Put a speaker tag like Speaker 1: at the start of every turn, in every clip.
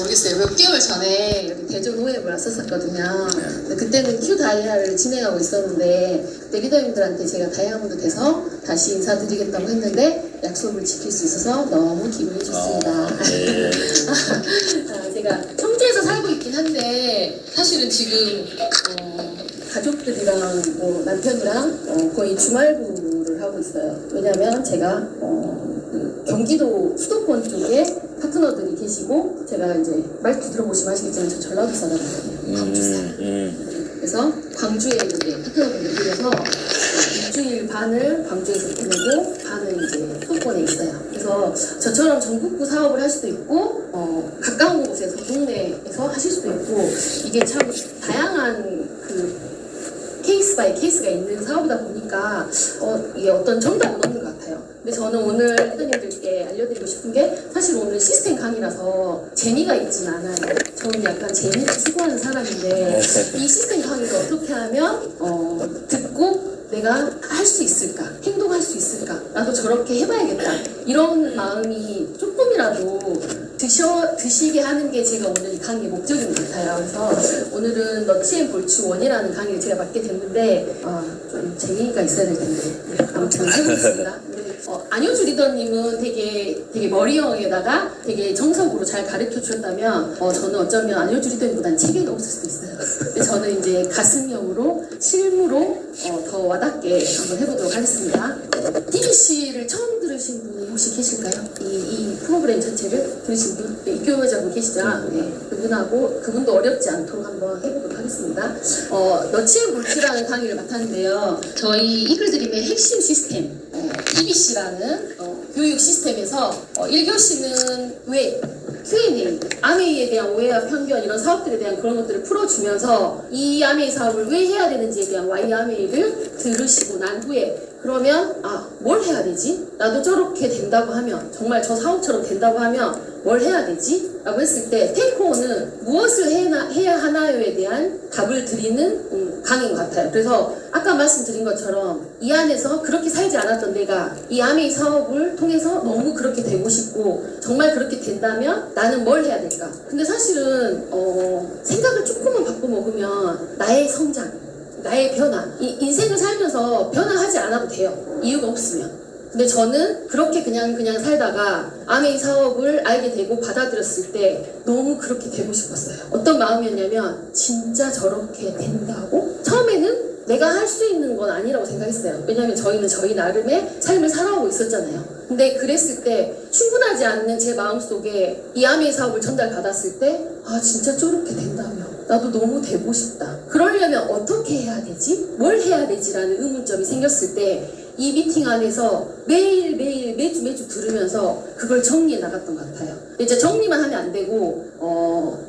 Speaker 1: 모르겠어요. 몇 개월 전에 이렇게 대전 호앱을 왔었거든요. 그때는 큐 다이아를 진행하고 있었는데 그때 리더님들한테 제가 다이아몬드 돼서 다시 인사드리겠다고 했는데 약속을 지킬 수 있어서 너무 기분이 좋습니다.
Speaker 2: 네.
Speaker 1: 제가 청주에서 살고 있긴 한데 사실은 지금 가족들이랑 남편이랑 거의 주말부를 하고 있어요. 왜냐면 제가 그 경기도 수도권 쪽에 파트너들이 계시고 제가 이제 말투 들어보시면 아시겠지만 저 전라도 사람이거든요. 광주 사람. 그래서 광주에 이제 파트너분들 들여서 일주일 반을 광주에서 보내고 반은 이제 수도권에 있어요. 그래서 저처럼 전국구 사업을 할 수도 있고 가까운 곳에서 동네에서 하실 수도 있고 이게 참 다양한 그 케이스 바이 케이스가 있는 사업이다 보니까 이게 어떤 정답은 없는 것 같아요. 근데 저는 오늘 리더님들께 알려드리고 싶은 게 사실 오늘 시스템 강의라서 재미가 있진 않아요. 저는 약간 재미를 추구하는 사람인데 이 시스템 강의를 어떻게 하면 듣고 내가 할 수 있을까? 행동할 수 있을까? 나도 저렇게 해봐야겠다. 이런 마음이 조금이라도 드시게 하는 게 제가 오늘 이 강의의 목적인 것 같아요. 그래서 오늘은 너치앤볼츠 1이라는 강의를 제가 맡게 됐는데 좀 재미가 있어야 될 텐데 아무튼 해보겠습니다. 안효주 리더님은 되게 머리형에다가 되게 정석으로 잘 가르쳐 주셨다면 저는 어쩌면 안효주 리더님보다는 체계가 없을 수도 있어요. 근데 저는 이제 가슴형으로 실무로 더 와닿게 한번 해보도록 하겠습니다. DBC를 처음 들으신 분이 혹시 계실까요? 이 프로그램 전체를 들으신 분? 네, 입교여자분 계시죠? 네, 그분도 어렵지 않도록 한번 해보도록 하겠습니다. 너치앤볼츠라는 강의를 맡았는데요. 저희 이글드림의 핵심 시스템 DBC라는 교육 시스템에서 1교시는 왜 Q&A, 아메이에 대한 오해와 편견 이런 사업들에 대한 그런 것들을 풀어주면서 이 아메이 사업을 왜 해야 되는지에 대한 Y 아메이를 들으시고 난 후에 그러면 뭘 해야 되지? 나도 저렇게 된다고 하면 정말 저 사업처럼 된다고 하면 뭘 해야 되지? 라고 했을 때 테이크온은 무엇을 해야 하나요에 대한 답을 드리는 강의인 것 같아요. 그래서 아까 말씀드린 것처럼 이 안에서 그렇게 살지 않았던 내가 이 아메이 사업을 통해서 너무 그렇게 되고 싶고 정말 그렇게 된다면 나는 뭘 해야 될까? 근데 사실은 생각을 조금만 바꿔먹으면 나의 성장, 나의 변화, 이 인생을 살면서 변화하지 않아도 돼요. 이유가 없으면. 근데 저는 그렇게 그냥 살다가 아메이 사업을 알게 되고 받아들였을 때 너무 그렇게 되고 싶었어요. 어떤 마음이었냐면 진짜 저렇게 된다고? 처음에는 내가 할 수 있는 건 아니라고 생각했어요. 왜냐면 저희는 저희 나름의 삶을 살아오고 있었잖아요. 근데 그랬을 때 충분하지 않는 제 마음속에 이 아메이 사업을 전달받았을 때 진짜 저렇게 된다며 나도 너무 되고 싶다. 그러려면 어떻게 해야 되지? 뭘 해야 되지라는 의문점이 생겼을 때 이 미팅 안에서 매일 매주 들으면서 그걸 정리해 나갔던 것 같아요. 이제 정리만 하면 안 되고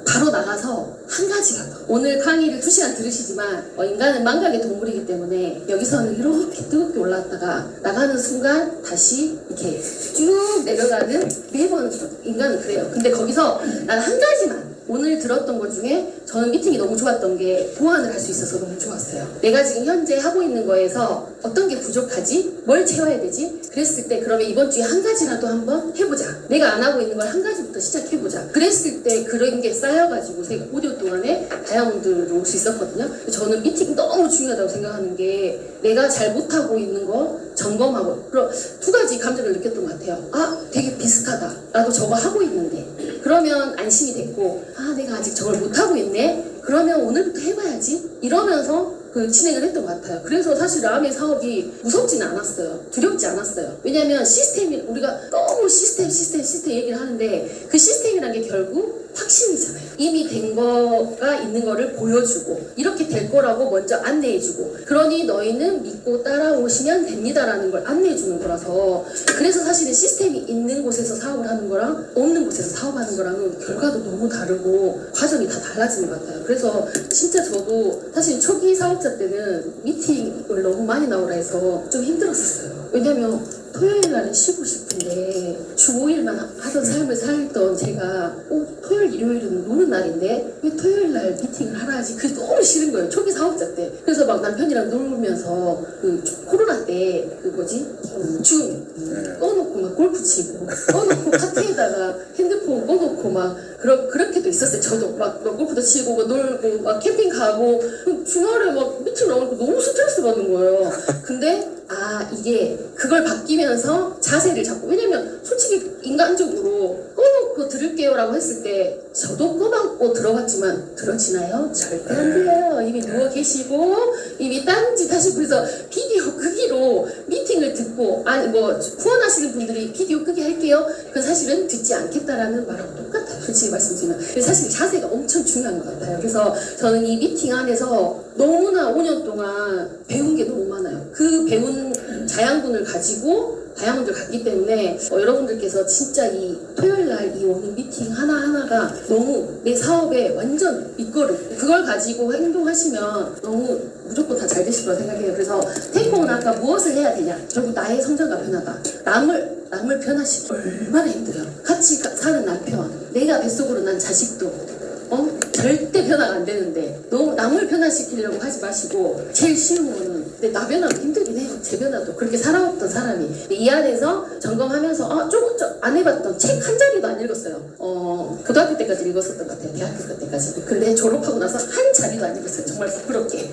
Speaker 1: 바로 나가서 한 가지가 더. 오늘 강의를 2시간 들으시지만 인간은 망각의 동물이기 때문에 여기서는 이렇게 뜨겁게 올라왔다가 나가는 순간 다시 이렇게 쭉 내려가는 매번 인간은 그래요. 근데 거기서 난 한 가지만 오늘 들었던 것 중에 저는 미팅이 너무 좋았던 게 보완을 할 수 있어서 너무 좋았어요. 내가 지금 현재 하고 있는 거에서 어떤 게 부족하지? 뭘 채워야 되지? 그랬을 때 그러면 이번 주에 한 가지라도 한번 해보자. 내가 안 하고 있는 걸 한 가지부터 시작해보자. 그랬을 때 그런 게 쌓여가지고 제가 5년 동안에 다이아몬드로 올 수 있었거든요. 저는 미팅 너무 중요하다고 생각하는 게 내가 잘 못하고 있는 거 점검하고 그럼 2가지 감정을 느꼈던 것 같아요. 되게 비슷하다. 나도 저거 하고 있는데 그러면 안심이 됐고 내가 아직 저걸 못하고 있네? 그러면 오늘부터 해봐야지 이러면서 진행을 했던 것 같아요. 그래서 사실 라멘 사업이 무섭지는 않았어요. 두렵지 않았어요. 왜냐면 시스템이 우리가 너무 시스템 얘기를 하는데 그 시스템이라는 게 결국 확신이잖아요. 이미 된 거가 있는 거를 보여주고 이렇게 될 거라고 먼저 안내해주고 그러니 너희는 믿고 따라오시면 됩니다라는 걸 안내해주는 거라서 그래서 사실은 시스템이 있는 곳에서 사업을 하는 거랑 없는 곳에서 사업하는 거랑은 결과도 너무 다르고 과정이 다 달라지는 것 같아요. 그래서 진짜 저도 사실 초기 사업자 때는 미팅을 너무 많이 나오라 해서 좀 힘들었었어요. 왜냐면 토요일 날은 쉬고 싶은데 주 5일만 하던 삶을 살던 제가 토요일 토요일 일요일은 노는 날인데 왜 토요일 날 미팅을 하라 하지? 그게 너무 싫은 거예요. 초기 사업자 때. 그래서 막 남편이랑 놀면서 그 코로나 때 그 뭐지? 줌 꺼놓고 막 골프 치고 꺼놓고 카트에다가 핸드폰 꺼놓고 막 그렇게도 있었어요. 저도 막 골프도 치고 막 놀고 막 캠핑 가고 주말에 막 미팅 나오니까 너무 스트레스 받는 거예요. 근데 이게 그걸 바뀌면서 자세를 잡고, 왜냐면 솔직히 인간적으로 꺼놓고 들을게요라고 했을 때 저도 꺼놓고 들어봤지만 들어지나요? 절대 안 돼요. 이미 누워 계시고 이미 딴짓 하시고. 그래서 비디오 끄기로 미팅을 듣고 후원하시는 분들이 비디오 끄기 할게요. 그건 사실은 듣지 않겠다라는 말하고 똑같아요. 솔직히 말씀드리면. 사실 자세가 엄청 중요한 것 같아요. 그래서 저는 이 미팅 안에서 너무나 5년 동안 배운 게 너무 많아요. 그 배운 자양분을 가지고 다양한들 갔기 때문에 여러분들께서 진짜 이 토요일날 이 오는 미팅 하나하나가 너무 내 사업에 완전 밑거름, 그걸 가지고 행동하시면 너무 무조건 다 잘 되실 거라 생각해요. 그래서 테이크온 아까 무엇을 해야 되냐, 결국 나의 성장과 변화다. 남을 변화시키기 얼마나 힘들어요. 같이 사는 남편, 내가 뱃속으로 난 자식도 절대 변화가 안 되는데 너무 남을 변화시키려고 하지 마시고, 제일 쉬운 거는, 근데 나 변화가 힘들긴 해요. 제 변화도. 그렇게 살아왔던 사람이 이 안에서 점검하면서 조금 안 해봤던 책 한 자리도 안 읽었어요. 고등학교 때까지 읽었었던 것 같아요. 대학교 때까지. 근데 졸업하고 나서 한 자리도 안 읽었어요. 정말 부끄럽게.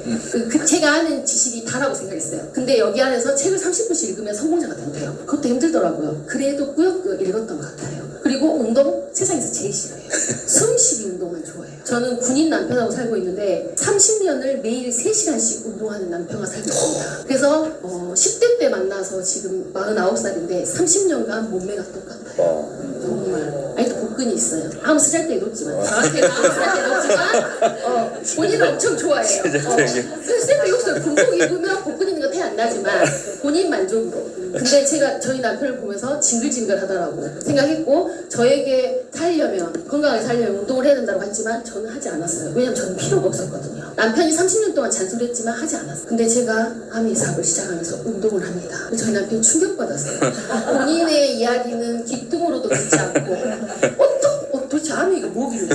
Speaker 1: 제가 아는 지식이 다라고 생각했어요. 근데 여기 안에서 책을 30분씩 읽으면 성공자가 된대요. 그것도 힘들더라고요. 그래도 꾸역꾸역 읽었던 것 같아요. 그리고 운동 세상에서 제일 싫어해요. 숨쉬기 운동만 좋아해요. 저는 군인 남편하고 살고 있는데 30년을 매일 3시간씩 운동하는 남편과 살고 있습니다. 그래서 10대 때 만나서 지금 49살인데 30년간 몸매가 똑같아요. 정말. 아직도 복근이 있어요. 아무 쓰잘데기 높지만. 저한테는 아무 쓰잘데기 높지만 본인은 엄청 좋아해요. 쓸데기 없어요. 군복 입으면 복근 있는 거 티 안 나지만 본인 만족으로. 근데 제가 저희 남편을 보면서 징글징글 하더라고 생각했고, 저에게 살려면, 건강하게 살려면 운동을 해야 된다고 했지만 저는 하지 않았어요. 왜냐면 저는 필요가 없었거든요. 남편이 30년 동안 잔소리했지만 하지 않았어요. 근데 제가 아미 사업을 시작하면서 운동을 합니다. 저희 남편이 충격받았어요. 본인의 이야기는 귓등으로도 듣지 않고 도대체 아미가 뭐길래,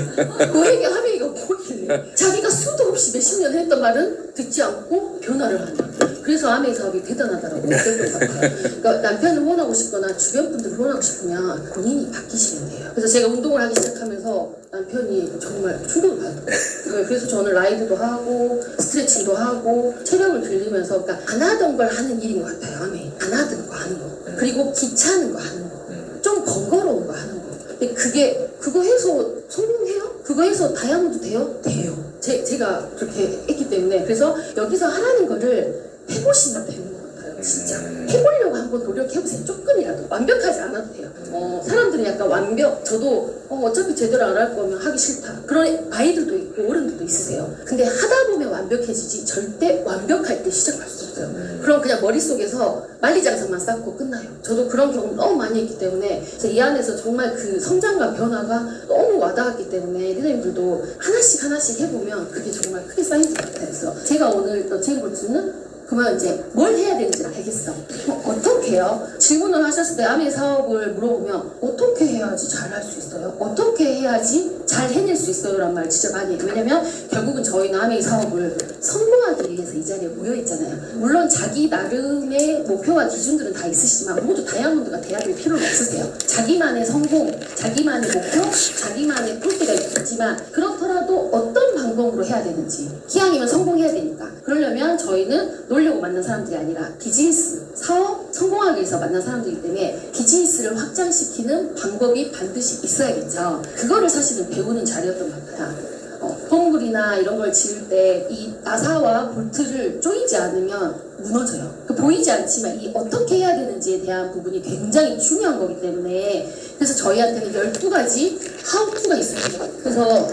Speaker 1: 너에게 아미가 뭐길래, 자기가 수도 없이 몇십 년 했던 말은 듣지 않고 변화를 하는. 그래서 아메이 사업이 대단하다라고 느꼈던 것 같아요. 그러니까 남편을 후원하고 싶거나 주변 분들을 후원하고 싶으면 본인이 바뀌시면 돼요. 그래서 제가 운동을 하기 시작하면서 남편이 정말 충격을 받았어요. 그래서 저는 라이드도 하고 스트레칭도 하고 체력을 길리면서, 그러니까 안 하던 걸 하는 일인 것 같아요. 아메이 안 하던 거 하는 거, 그리고 귀찮은 거 하는 거, 좀 번거로운 거 하는 거. 근데 그거 해서 성공해요? 그거 해서 다이아몬드 돼요? 돼요. 제가 그렇게 했기 때문에. 그래서 여기서 하라는 거를 해보시면 되는 것 같아요. 진짜 해보려고 한번 노력해보세요. 조금이라도. 완벽하지 않아도 돼요. 사람들이 약간 저도 어차피 제대로 안 할 거면 하기 싫다, 그런 아이들도 있고 어른들도 있으세요. 근데 하다 보면 완벽해지지 절대 완벽할 때 시작할 수 없어요. 그럼 그냥 머릿속에서 만리장성만 쌓고 끝나요. 저도 그런 경험 너무 많이 했기 때문에 이 안에서 정말 그 성장과 변화가 너무 와닿았기 때문에 리더님들도 하나씩 해보면 그게 정말 크게 쌓이는 것 같아요. 그래서 제가 오늘 또 제 코치는 그러면 이제 뭘 해야 되는지 알겠어. 어떻게 해요? 질문을 하셨을 때 아미 사업을 물어보면 어떻게 해야지 잘할 수 있어요? 어떻게 해야지 잘 해낼 수 있어요? 라는 말 진짜 많이 해요. 왜냐면 결국은 저희는 아미 사업을 성공하기 위해서 이 자리에 모여있잖아요. 물론 자기 나름의 목표와 기준들은 다 있으시지만 모두 다이아몬드가 돼야 될 필요는 없으세요. 자기만의 성공, 자기만의 목표, 자기만의 꿀띠가 있지만 그렇더라도 어떤 방법으로 해야 되는지, 기왕이면 성공해야 되니까. 그러려면 저희는 놀려고 만난 사람들이 아니라 비즈니스, 사업, 성공하기 위해서 만난 사람들이기 때문에 비즈니스를 확장시키는 방법이 반드시 있어야겠죠. 그거를 사실은 배우는 자리였던 것 같아요. 펌물이나 이런 걸 지을 때 이 나사와 볼트를 조이지 않으면 무너져요. 보이지 않지만 이 어떻게 해야 되는지에 대한 부분이 굉장히 중요한 거기 때문에, 그래서 저희한테는 12가지 하우투가 있습니다. 그래서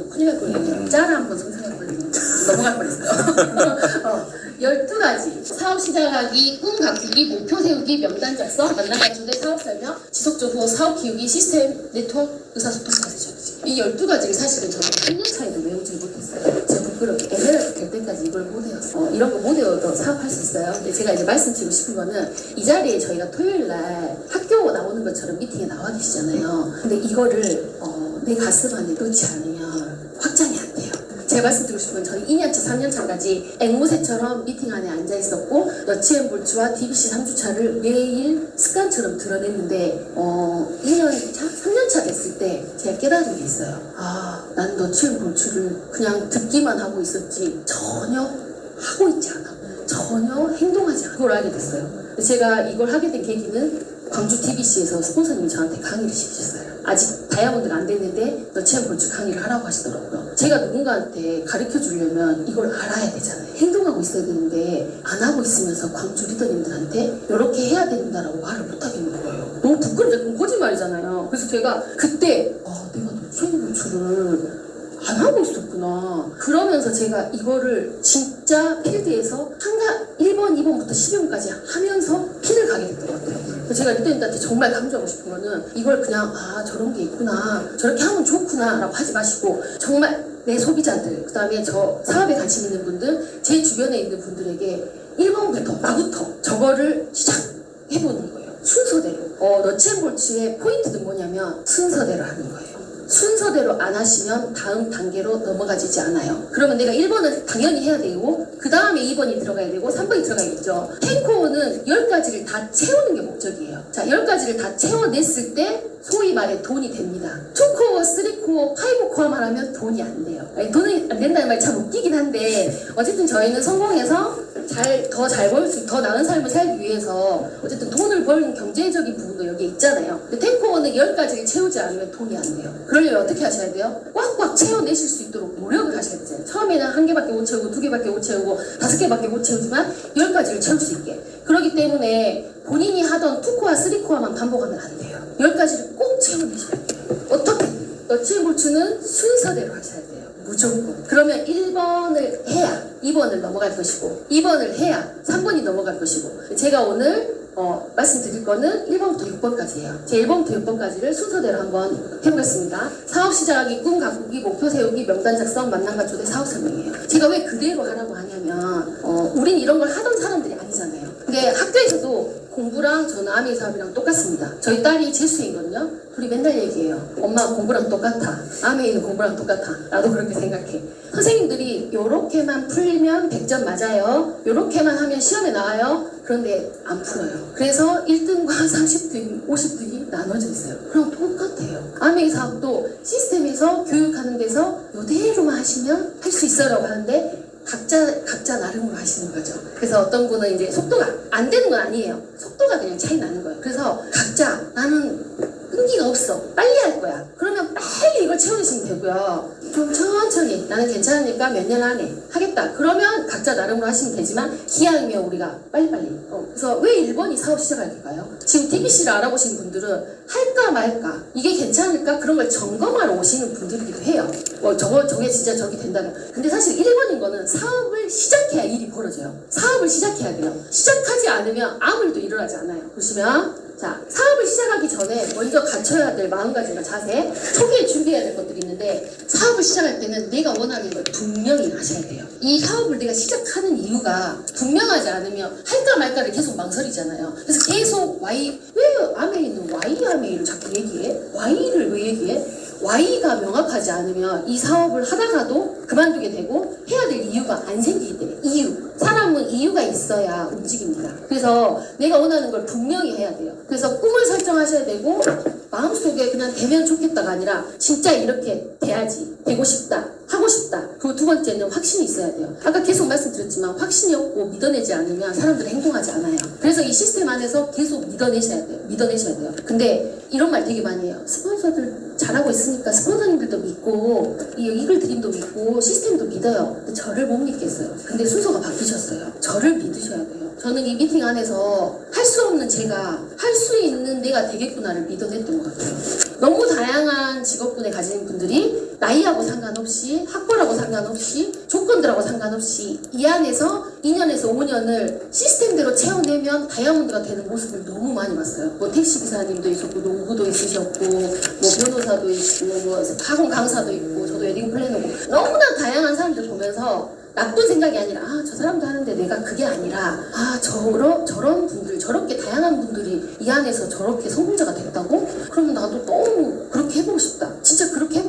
Speaker 1: 큰일 날 뻔했네요. 짤을 한번 상상할 뻔했네요. 넘어갈 뻔했어요. 12가지 사업 시작하기, 꿈 바꾸기, 목표 세우기, 명단 작성, 만남 맞춤대 사업 설명, 지속적으로 사업 키우기, 시스템, 네트워크, 의사소통 자세전지. 이 12가지를 사실은 저는 1년 차에도 외우지 못했어요. 제가 부끄럽게 에메랄드 될 때까지 이걸 못 외웠어요. 이런 거 못 외워도 사업할 수 있어요. 근데 제가 이제 말씀드리고 싶은 거는, 이 자리에 저희가 토요일 날 학교 나오는 것처럼 미팅에 나와 계시잖아요. 근데 이거를 내 가슴 안에 넣지 않으면 확장이 안 돼요. 제가 말씀드리고 싶은 건 저희 2년차, 3년차까지 앵무새처럼 미팅 안에 앉아 있었고 너치앤볼츠와 DBC 3주차를 매일 습관처럼 드러냈는데 2년차, 3년차 됐을 때 제가 깨달은 게 있어요. 난 너치앤볼츠를 그냥 듣기만 하고 있었지 전혀 하고 있지 않아. 전혀 행동하지 않아. 그걸 알게 됐어요. 제가 이걸 하게 된 계기는 광주 TBC에서 스폰서님이 저한테 강의를 시키셨어요. 아직 다이아몬드가 안 됐는데 너치앤볼츠 강의를 하라고 하시더라고요. 제가 누군가한테 가르쳐 주려면 이걸 알아야 되잖아요. 행동하고 있어야 되는데 안 하고 있으면서 광주 리더님들한테 이렇게 해야 된다라고 말을 못 하겠는 거예요. 너무 부끄러워. 거짓말이잖아요. 그래서 제가 그때 내가 너치앤볼츠를 안 하고 있었구나. 그러면서 제가 이거를 진짜 필드에서 1번, 2번부터 10번까지 하면서 핀을 가게 됐던 것 같아요. 제가 리더님들한테 정말 강조하고 싶은 거는 이걸 그냥 저런 게 있구나, 저렇게 하면 좋구나 라고 하지 마시고 정말 내 소비자들, 그 다음에 저 사업에 관심 있는 분들, 제 주변에 있는 분들에게 1번부터 나부터 저거를 시작해보는 거예요. 순서대로. 너치앤볼츠의 포인트는 뭐냐면 순서대로 하는 거예요. 순서대로 안 하시면 다음 단계로 넘어가지지 않아요. 그러면 내가 1번은 당연히 해야 되고 그 다음에 2번이 들어가야 되고 3번이 들어가야겠죠. 10코어는 10가지를 다 채우는 게 목적이에요. 자, 10가지를 다 채워냈을 때 소위 말해 돈이 됩니다. 2코어, 3코어, 5코어만 하면 돈이 안 돼요. 돈이 안 된다는 말이 참 웃기긴 한데 어쨌든 저희는 성공해서 더 잘 벌 수, 더 나은 삶을 살기 위해서 어쨌든 돈을 버는 경제적인 부분도 여기에 있잖아요. 근데 10코어는 10가지를 채우지 않으면 돈이 안 돼요. 그러려면 어떻게 하셔야 돼요? 꽉꽉 채워내실 수 있도록 노력을 하셔야 되잖아요. 처음에는 1개밖에 못 채우고 2개밖에 못 채우고 5개밖에 못 채우지만 10가지를 채울 수 있게. 그렇기 때문에 본인이 하던 2코어, 3코어만 반복하면 안 돼요. 10가지를 꼭 채워내셔야 돼요. 어떻게? 너치앤볼츠는 순서대로 하셔야 돼요. 무조건. 그러면 1번을 해야 2번을 넘어갈 것이고 2번을 해야 3번이 넘어갈 것이고 제가 오늘 말씀드릴 거는 1번부터 6번까지예요. 제 1번부터 6번까지를 순서대로 한번 해보겠습니다. 사업 시작하기, 꿈 가꾸기, 목표 세우기, 명단 작성, 만남과 초대, 사업 설명이에요. 제가 왜 그대로 하라고 하냐면 우린 이런 걸 하던 사람들이 아니잖아요. 근데 학교에서도 공부랑 저는 아메이 사업이랑 똑같습니다. 저희 딸이 재수생이거든요. 둘이 맨날 얘기해요. 엄마 공부랑 똑같아. 아메이는 공부랑 똑같아. 나도 그렇게 생각해. 선생님들이 요렇게만 풀면 100점 맞아요. 요렇게만 하면 시험에 나와요. 그런데 안 풀어요. 그래서 1등과 30등, 50등이 나눠져 있어요. 그럼 똑같아요. 아메이 사업도 시스템에서 교육하는 데서 요대로만 하시면 할 수 있어요 라고 하는데 각자 나름으로 하시는 거죠. 그래서 어떤 분은 이제 속도가 안 되는 건 아니에요. 속도가 그냥 차이 나는 거예요. 그래서 각자 나는 끈기가 없어. 빨리 할 거야. 그러면 빨리 이걸 채워주시면 되고요. 좀 천천히 나는 괜찮으니까 몇 년 안에 하겠다. 그러면 각자 나름으로 하시면 되지만 기왕이면 우리가 빨리빨리. 그래서 왜 1번이 사업 시작할까요? 지금 TBC를 알아보신 분들은 할까 말까 이게 괜찮을까 그런 걸 점검하러 오시는 분들이기도 해요. 저게 진짜 저기 된다면. 근데 사실 1번인 거는 사업을 시작해야 일이 벌어져요. 사업을 시작해야 돼요. 시작하지 않으면 아무 일도 일어나지 않아요. 보시면 자, 사업을 시작하기 전에 먼저 갖춰야 될 마음가짐과 자세, 초기에 준비해야 될 것들이 있는데 사업을 시작할 때는 내가 원하는 걸 분명히 하셔야 돼요. 이 사업을 내가 시작하는 이유가 분명하지 않으면 할까 말까를 계속 망설이잖아요. 그래서 계속 왜 아메이는 아메이를 자꾸 얘기해? Y를 왜 얘기해? Y가 명확하지 않으면 이 사업을 하다가도 그만두게 되고 해야 될 이유가 안 생기기 때문에 사람은 이유가 있어야 움직입니다. 그래서 내가 원하는 걸 분명히 해야 돼요. 그래서 꿈을 설정하셔야 되고 마음속에 그냥 되면 좋겠다가 아니라 진짜 이렇게 돼야지, 되고 싶다, 하고 싶다. 그리고 두 번째는 확신이 있어야 돼요. 아까 계속 말씀드렸지만 확신이 없고 믿어내지 않으면 사람들은 행동하지 않아요. 그래서 이 시스템 안에서 계속 믿어내셔야 돼요. 근데 이런 말 되게 많이 해요. 스폰서들 잘하고 있으니까 스폰서님들도 믿고 이글 드림도 믿고 시스템도 믿어요. 근데 저를 못 믿겠어요. 근데 순서가 바뀌셨어요. 저를 믿으셔야 돼요. 저는 이 미팅 안에서 할 수 없는 제가 할 수 있는 내가 되겠구나를 믿어냈던 것 같아요. 너무 다양한 직업군에 가진 분들이 나이하고 상관없이 학벌하고 상관없이 조건들하고 상관없이 이 안에서 2년에서 5년을 시스템대로 채워내면 다이아몬드가 되는 모습을 너무 많이 봤어요. 뭐 택시기사님도 있었고 농부도 있으셨고 뭐 변호사도 있고 뭐 학원 강사도 있고 저도 웨딩 플래너고 너무나 다양한 사람들 보면서 나쁜 생각이 아니라 저 사람도 하는데 내가 그게 아니라 저런 분들 저렇게 다양한 분들이 이 안에서 저렇게 성공자가 됐다고? 그러면 나도 너무 그렇게 해보고 싶다. 진짜 그렇게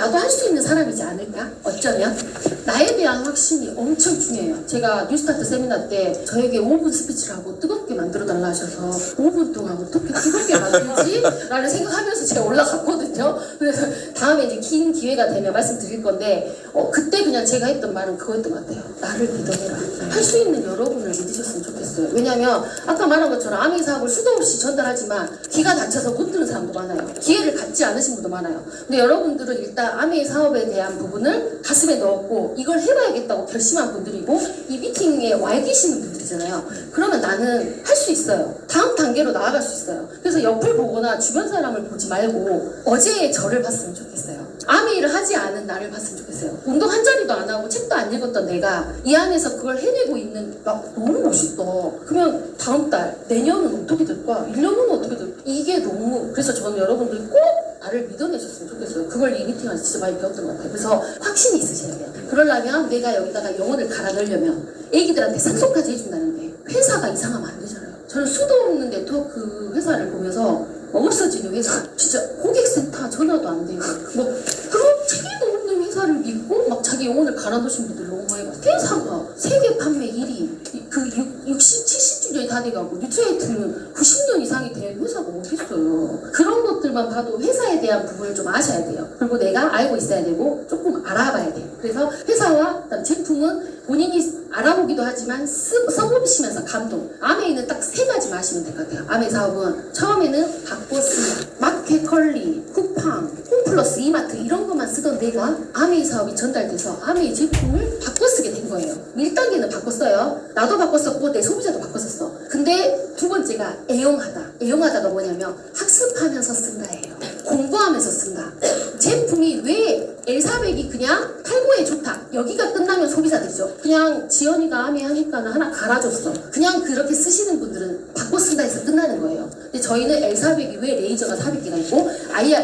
Speaker 1: 나도 할 수 있는 사람이지 않을까? 어쩌면 나에 대한 확신이 엄청 중요해요. 제가 뉴스타트 세미나 때 저에게 5분 스피치를 하고 뜨겁게 만들어 달라 하셔서 5분 동안 어떻게 뜨겁게 만들지? 라는 생각하면서 제가 올라갔거든요. 그래서 다음에 이제 긴 기회가 되면 말씀드릴 건데 그때 그냥 제가 했던 말은 그거였던 것 같아요. 나를 믿어내라. 할 수 있는 여러분을 믿으셨으면 좋겠어요. 왜냐면 아까 말한 것처럼 아미 사업을 수도 없이 전달하지만 귀가 다쳐서 못 들은 사람도 많아요. 기회를 갖지 않으신 분도 많아요. 근데 여러분들은 일단 아미 사업에 대한 부분을 가슴에 넣었고 이걸 해봐야겠다고 결심한 분들이고 이 미팅에 와 계시는 분들이잖아요. 그러면 나는 할 수 있어요. 다음 단계로 나아갈 수 있어요. 그래서 옆을 보거나 주변 사람을 보지 말고 어제의 저를 봤으면 좋겠어요. 아미 일을 하지 않은 나를 봤으면 좋겠어요. 운동 한 자리도 안 하고 책도 안 읽었던 내가 이 안에서 그걸 해내고 있는 막 너무 멋있다. 그러면 다음 달, 내년은 어떻게 될까? 1년 후는 어떻게 될까? 이게 너무 그래서 저는 여러분들이 꼭 나를 믿어내셨으면 좋겠어요. 그걸 이 미팅에서 진짜 많이 배웠던 것 같아요. 그래서 확신이 있으셔야 돼요. 그러려면 내가 여기다가 영혼을 갈아 넣으려면 애기들한테 상속까지 해준다는데 회사가 이상하면 안 되잖아요. 저는 수도 없는 네트워크 회사를 보면서 없어지는 회사, 진짜 고객센터 전화도 안 되고 뭐 그런 책임도 없는 회사를 믿고 막 자기 영혼을 갈아 넣으신 분들 너무 많이 봤어요. 회사가 세계 판매 1위, 그 60, 70주년이 다 돼가고 뉴트레이트는 90년 이상이 된 회사가 어디 있어요. 그런 것들만 봐도 회사에 대한 부분을 좀 아셔야 돼요. 그리고 내가 알고 있어야 되고 조금 알아봐야 돼요. 그래서 회사와 그다음 제품은 본인이 알아보기도 하지만 써보시면서 감동. 아메이는 딱 3가지만 하시면 될 것 같아요. 아메이 사업은 처음에는 바코스, 마켓컬리, 쿠팡, 홈플러스, 이마트 이런 것만 쓰던 내가 아메이 사업이 전달돼서 아메이 제품을 바꿔 쓰게 된 거예요. 1단계는 바꿨어요. 나도 바꿨었고 내 소비자도 바꿨었어. 근데 두 번째가 애용하다. 애용하다가 뭐냐면 학습하면서 쓴다예요. 공부하면서 쓴다. 제품이 왜 L400이 그냥 탈모에 좋다. 여기가 끝나면 소비자들이죠. 그냥 지연이가 아메 하니까는 하나 갈아줬어. 그냥 그렇게 쓰시는 분들은 바꿔 쓴다 해서 끝나는 거예요. 근데 저희는 L400이 왜 레이저가 400개가 있고 IR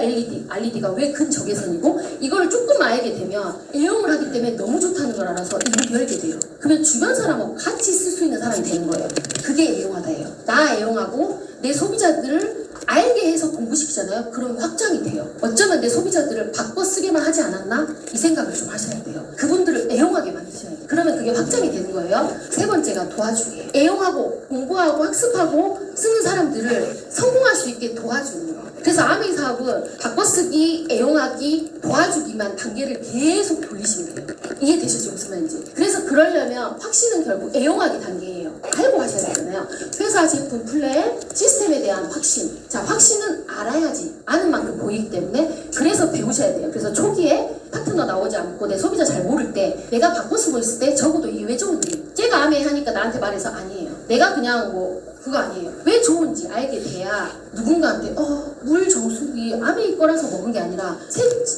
Speaker 1: LED가 왜 근적외선이고 이걸 조금 알게 되면 애용을 하기 때문에 너무 좋다는 걸 알아서 이걸 열게 돼요. 그러면 주변 사람하고 같이 쓸 수 있는 사람이 되는 거예요. 그게 애용하다예요. 나 애용하고 내 소비자들을 알게 해서 공부시키잖아요. 그럼 확장이 돼요. 어쩌면 내 소비자들을 바꿔 쓰기만 하지 않았나? 이 생각을 좀 하셔야 돼요. 그분들을 애용하게 만드셔야 돼요. 그러면 그게 확장이 되는 거예요. 3번째가 도와주기. 애용하고 공부하고 학습하고 쓰는 사람들을 성공할 수 있게 도와주는 거. 그래서 아메이 사업은 바꿔쓰기, 애용하기, 도와주기만 단계를 계속 돌리시면 돼요. 이해되시죠? 무슨 말인지. 그래서 그러려면 확신은 결국 애용하기 단계예요. 알고 하셔야 되잖아요. 회사 제품 플랜, 시스템에 대한 확신. 자, 확신은 알아야지. 아는 만큼 보이기 때문에 그래서 배우셔야 돼요. 그래서 초기에 파트너 나오지 않고 내 소비자 잘 모를 때 내가 바꿔 쓰고 있을 때 적어도 이게 왜 좋은지 쟤가 아메이 하니까 나한테 말해서 아니에요. 내가 그냥 뭐 그거 아니에요. 왜 좋은지 알게 돼야 누군가한테 물 정수기 아메이 거라서 먹은 게 아니라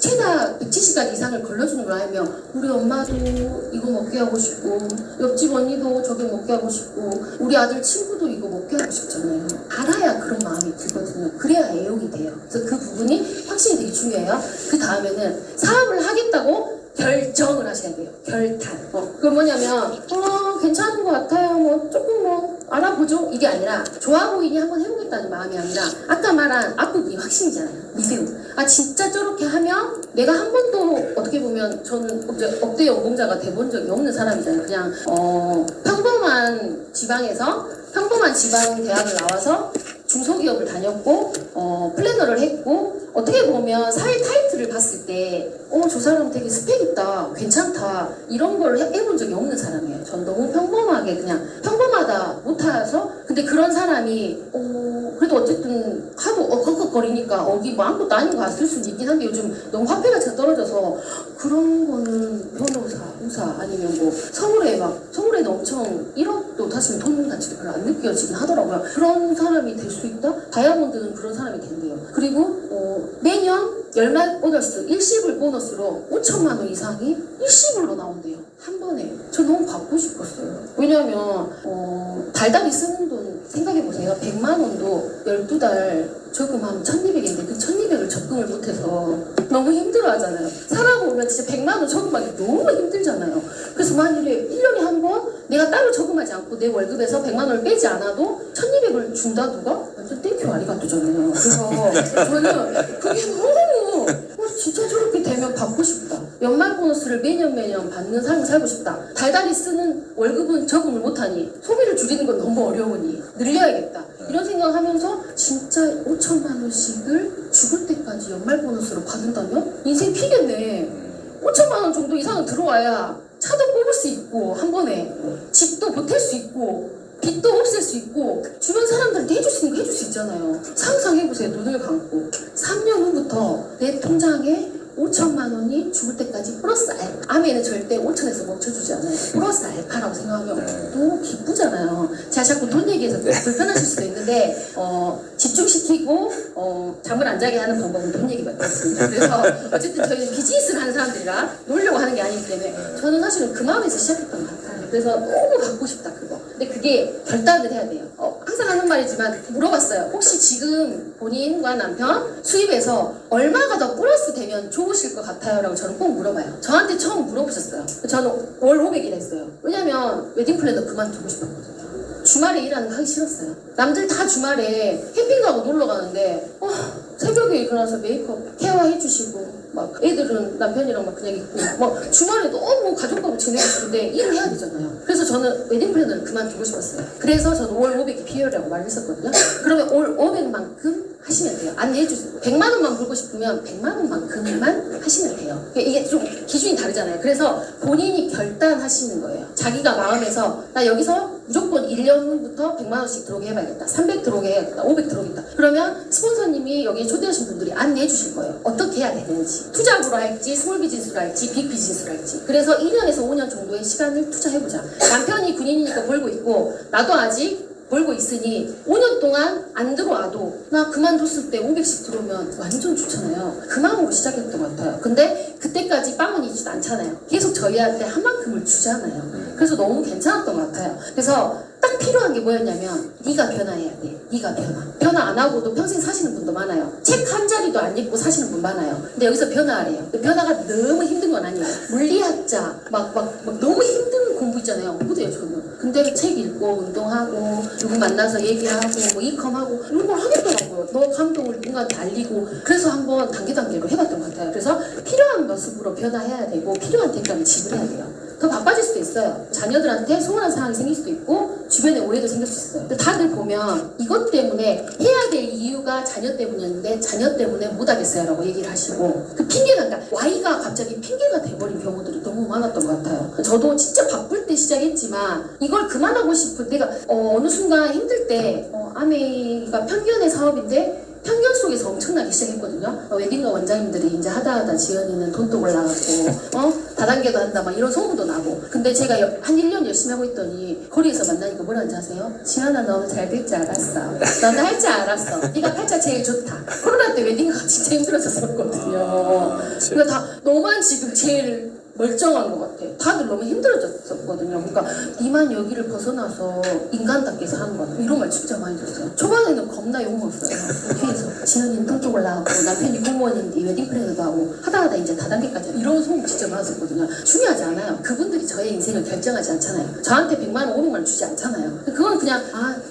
Speaker 1: 최다 170가지 이상을 걸러주는 걸 알면 우리 엄마도 이거 먹게 하고 싶고 옆집 언니도 저거 먹게 하고 싶고 우리 아들 친구도 이거 먹게 하고 싶잖아요. 알아야 그런 마음이 들거든요. 그래야 애용이 돼요. 그래서 그 부분이 확실히 되게 중요해요. 그 다음에는 사업을 하겠다고 결정을 하셔야 돼요. 결단. 그건 뭐냐면 괜찮은 것 같아요. 뭐 조금 뭐 알아보죠. 이게 아니라 좋아 보이니 한번 해보겠다는 마음이 아니라 아까 말한 앞부분이 확신이잖아요. 믿음. 아 진짜 저렇게 하면 내가 한 번도 어떻게 보면 저는 억대 연봉자가 돼본 적이 없는 사람이잖아요. 그냥 평범한 지방에서 평범한 지방 대학을 나와서 중소기업을 다녔고 플래너를 했고 어떻게 보면 사회 타이틀을 봤을 때 저 사람 되게 스펙 있다 괜찮다 이런 걸 해본 적이 없는 사람이에요. 전 너무 평범하게 그냥 평범하다 못해서 근데 그런 사람이 그래도 어쨌든 하도 헉헉거리니까 어기 뭐 아무것도 아닌 거 같을 수는 있긴 한데 요즘 너무 화폐 가치가 떨어져서 그런 거는 변호사, 의사 아니면 뭐 서울에는 엄청 1억도 타시면 돈 가치가 별로 안 느껴지긴 하더라고요. 그런 사람이 될 수 있다? 다이아몬드는 그런 사람이 된대요. 그리고 매년 연말 보너스, 일시불 보너스로 5천만 원 이상이 일시불로 나온대요. 한 번에. 저 너무 받고 싶었어요. 왜냐면 달달이 쓰는 돈 생각해보세요. 100만 원도 12달 저금하면 1200인데 그 1200을 적금을 못해서 너무 힘들어하잖아요. 살아보면 진짜 100만 원 저금하기 너무 힘들잖아요. 그래서 만일에 1년에 한 번 내가 따로 저금하지 않고 내 월급에서 100만 원을 빼지 않아도 1200을 준다 누가? 완전 땡큐 아리가또잖아요. 그래서 저는 그게 너무 진짜 저렇게 되면 되면 받고 싶다. 연말 보너스를 매년 받는 삶을 살고 싶다. 달달이 쓰는 월급은 적응을 못하니 소비를 줄이는 건 너무 어려우니 늘려야겠다. 이런 생각하면서 진짜 5천만 원씩을 죽을 때까지 연말 보너스로 받는다면 인생 피겠네. 5천만 원 정도 이상은 들어와야 차도 뽑을 수 있고 한 번에 집도 보탤 수 있고 빚도 없앨 수 있고 주변 사람들한테 해줄 수 있는 거 해줄 수 있잖아요. 상상해보세요. 눈을 감고 3년 후부터 내 통장에 5천만 원이 죽을 때까지 플러스 암에는 절대 5천에서 멈춰주지 않아요. 플러스 알파라고 생각하면 너무 기쁘잖아요. 제가 자꾸 돈 얘기해서 불편하실 수도 있는데 집중시키고 잠을 안 자게 하는 방법은 돈 얘기밖에 없습니다. 그래서 어쨌든 저희는 비즈니스를 하는 사람들이라 놀려고 하는 게 아니기 때문에 저는 사실은 그 마음에서 시작했던 것 같아요. 그래서 너무 받고 싶다 그거. 근데 그게 결단을 해야 돼요. 항상 하는 말이지만 물어봤어요. 혹시 지금 본인과 남편 수입에서 얼마가 더 플러스 되면 좋으실 것 같아요? 라고 저는 꼭 물어봐요. 저한테 처음 물어보셨어요. 저는 월 500일 했어요. 왜냐면 웨딩 플래너 그만두고 싶었거든요. 주말에 일하는 거 하기 싫었어요. 남들 다 주말에 캠핑 가고 놀러 가는데 새벽에 일어나서 메이크업 케어 해주시고 막 애들은 남편이랑 막 그냥 있고 막 주말에 너무 가족하고 지내고 싶은데 일을 해야 되잖아요. 그래서 저는 웨딩 플래너를 그만두고 싶었어요. 그래서 저는 월 500이 필요하다고 말을 했었거든요. 그러면 월 500만큼 하시면 돼요. 안내해주세요. 100만 원만 벌고 싶으면 100만 원만큼만 하시면 돼요. 이게 좀 기준이 다르잖아요. 그래서 본인이 결단하시는 거예요. 자기가 마음에서 나 여기서 무조건 1년 후부터 100만 원씩 들어오게 해봐야겠다. 300 들어오게 해야겠다. 500 들어오겠다. 그러면 스폰서님이 여기 초대하신 분들이 안내해 주실 거예요. 어떻게 해야 되는지. 투잡으로 할지, 스몰 비즈니스로 할지, 빅 비즈니스로 할지. 그래서 1년에서 5년 정도의 시간을 투자해보자. 남편이 군인이니까 벌고 있고 나도 아직 벌고 있으니 5년 동안 안 들어와도 나 그만뒀을 때 500씩 들어오면 완전 좋잖아요. 그 마음으로 시작했던 것 같아요. 근데 그때까지 빵은 이지도 않잖아요. 계속 저희한테 한 만큼을 주잖아요. 그래서 너무 괜찮았던 것 같아요. 그래서 딱 필요한 게 뭐였냐면 네가 변화해야 돼. 네가 변화 안 하고도 평생 사시는 분도 많아요. 책 한 자리도 안 읽고 사시는 분 많아요. 근데 여기서 변화하래요. 근데 변화가 너무 힘든 건 아니에요. 물리학자 막 너무 힘든 공부 있잖아요. 못해요 저는. 근데 책 읽고 운동하고 누구 만나서 얘기하고 뭐 이컴하고 이런 걸 하겠더라고요. 너 감동을 누군가한테 알리고 그래서 한번 단계로 해봤던 것 같아요. 그래서 필요한 모습으로 변화해야 되고 필요한 대가를 지불해야 돼요. 더 바빠질 수도 있어요. 자녀들한테 소홀한 상황이 생길 수도 있고 주변에 오해도 생길 수 있어요. 근데 다들 보면 이것 때문에 해야 될 이유가 자녀 때문이었는데 자녀 때문에 못하겠어요 라고 얘기를 하시고 그 핑계가 그러니까 Y가 갑자기 핑계가 돼버린 경우들이 너무 많았던 것 같아요. 저도 진짜 바쁠 때 시작했지만 이걸 그만하고 싶을 때가 어느 순간 힘들 때 아내가 편견의 사업인데 편견 속에서 엄청나게 시작했거든요. 웨딩가 원장님들이 이제 하다 지연이는 돈독 올라가고 다단계도 한다 막 이런 소문도 나고 근데 제가 한 1년 열심히 하고 있더니 거리에서 만나니까 뭐라는지 아세요? 지연아 너는 잘 될 줄 알았어. 너는 할 줄 알았어. 네가 팔자 제일 좋다. 코로나 때 웨딩가가 진짜 힘들었었거든요. 그러니까 다 너만 지금 제일 멀쩡한 것 같아. 다들 너무 힘들어졌었거든요. 그러니까 니만 여기를 벗어나서 인간답게 사는 것 같아. 이런 말 진짜 많이 들었어요. 초반에는 겁나 욕먹었어요. 회의에서 지연이는 똥쪽 올라가고 남편이 공무원인데 웨딩 플래너도 하고 하다 이제 다단계까지 이런 소문 진짜 많았었거든요. 중요하지 않아요. 그분들이 저의 인생을 결정하지 않잖아요. 저한테 100만 원, 500만 원 주지 않잖아요. 그건 그냥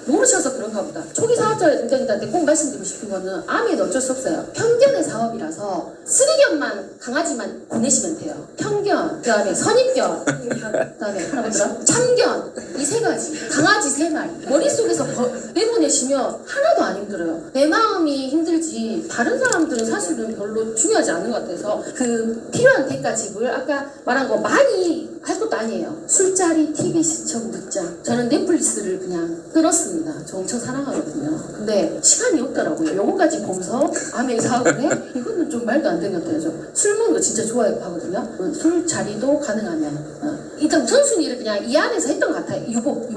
Speaker 1: 모르셔서 그런가 보다. 초기 사업자들한테 꼭 말씀드리고 싶은 거는 암에도 어쩔 수 없어요. 편견의 사업이라서 쓰리견만 강아지만 보내시면 돼요. 편견 그 다음에 선입견, 그 다음에 하나보더라 참견 이 세 가지 강아지 3마리 머릿속에서 내보내시면 하나도 안 힘들어요. 내 마음이 힘들지 다른 사람들은 사실은 별로 중요하지 않은 것 같아서 그 필요한 대가 지불 아까 말한 거 많이 할 것도 아니에요. 술자리, TV 시청, 늦장 저는 넷플릭스를 그냥 끊었습니다. 저 엄청 사랑하거든요. 근데 시간이 없더라고요. 요거까지 보면서 암의 사업을 해? 이거는 좀 말도 안 되는 것 같아요. 술 먹는 거 진짜 좋아하거든요. 술자리도 가능하면 일단 우선순위를 그냥 이 안에서 했던 것 같아요. 유복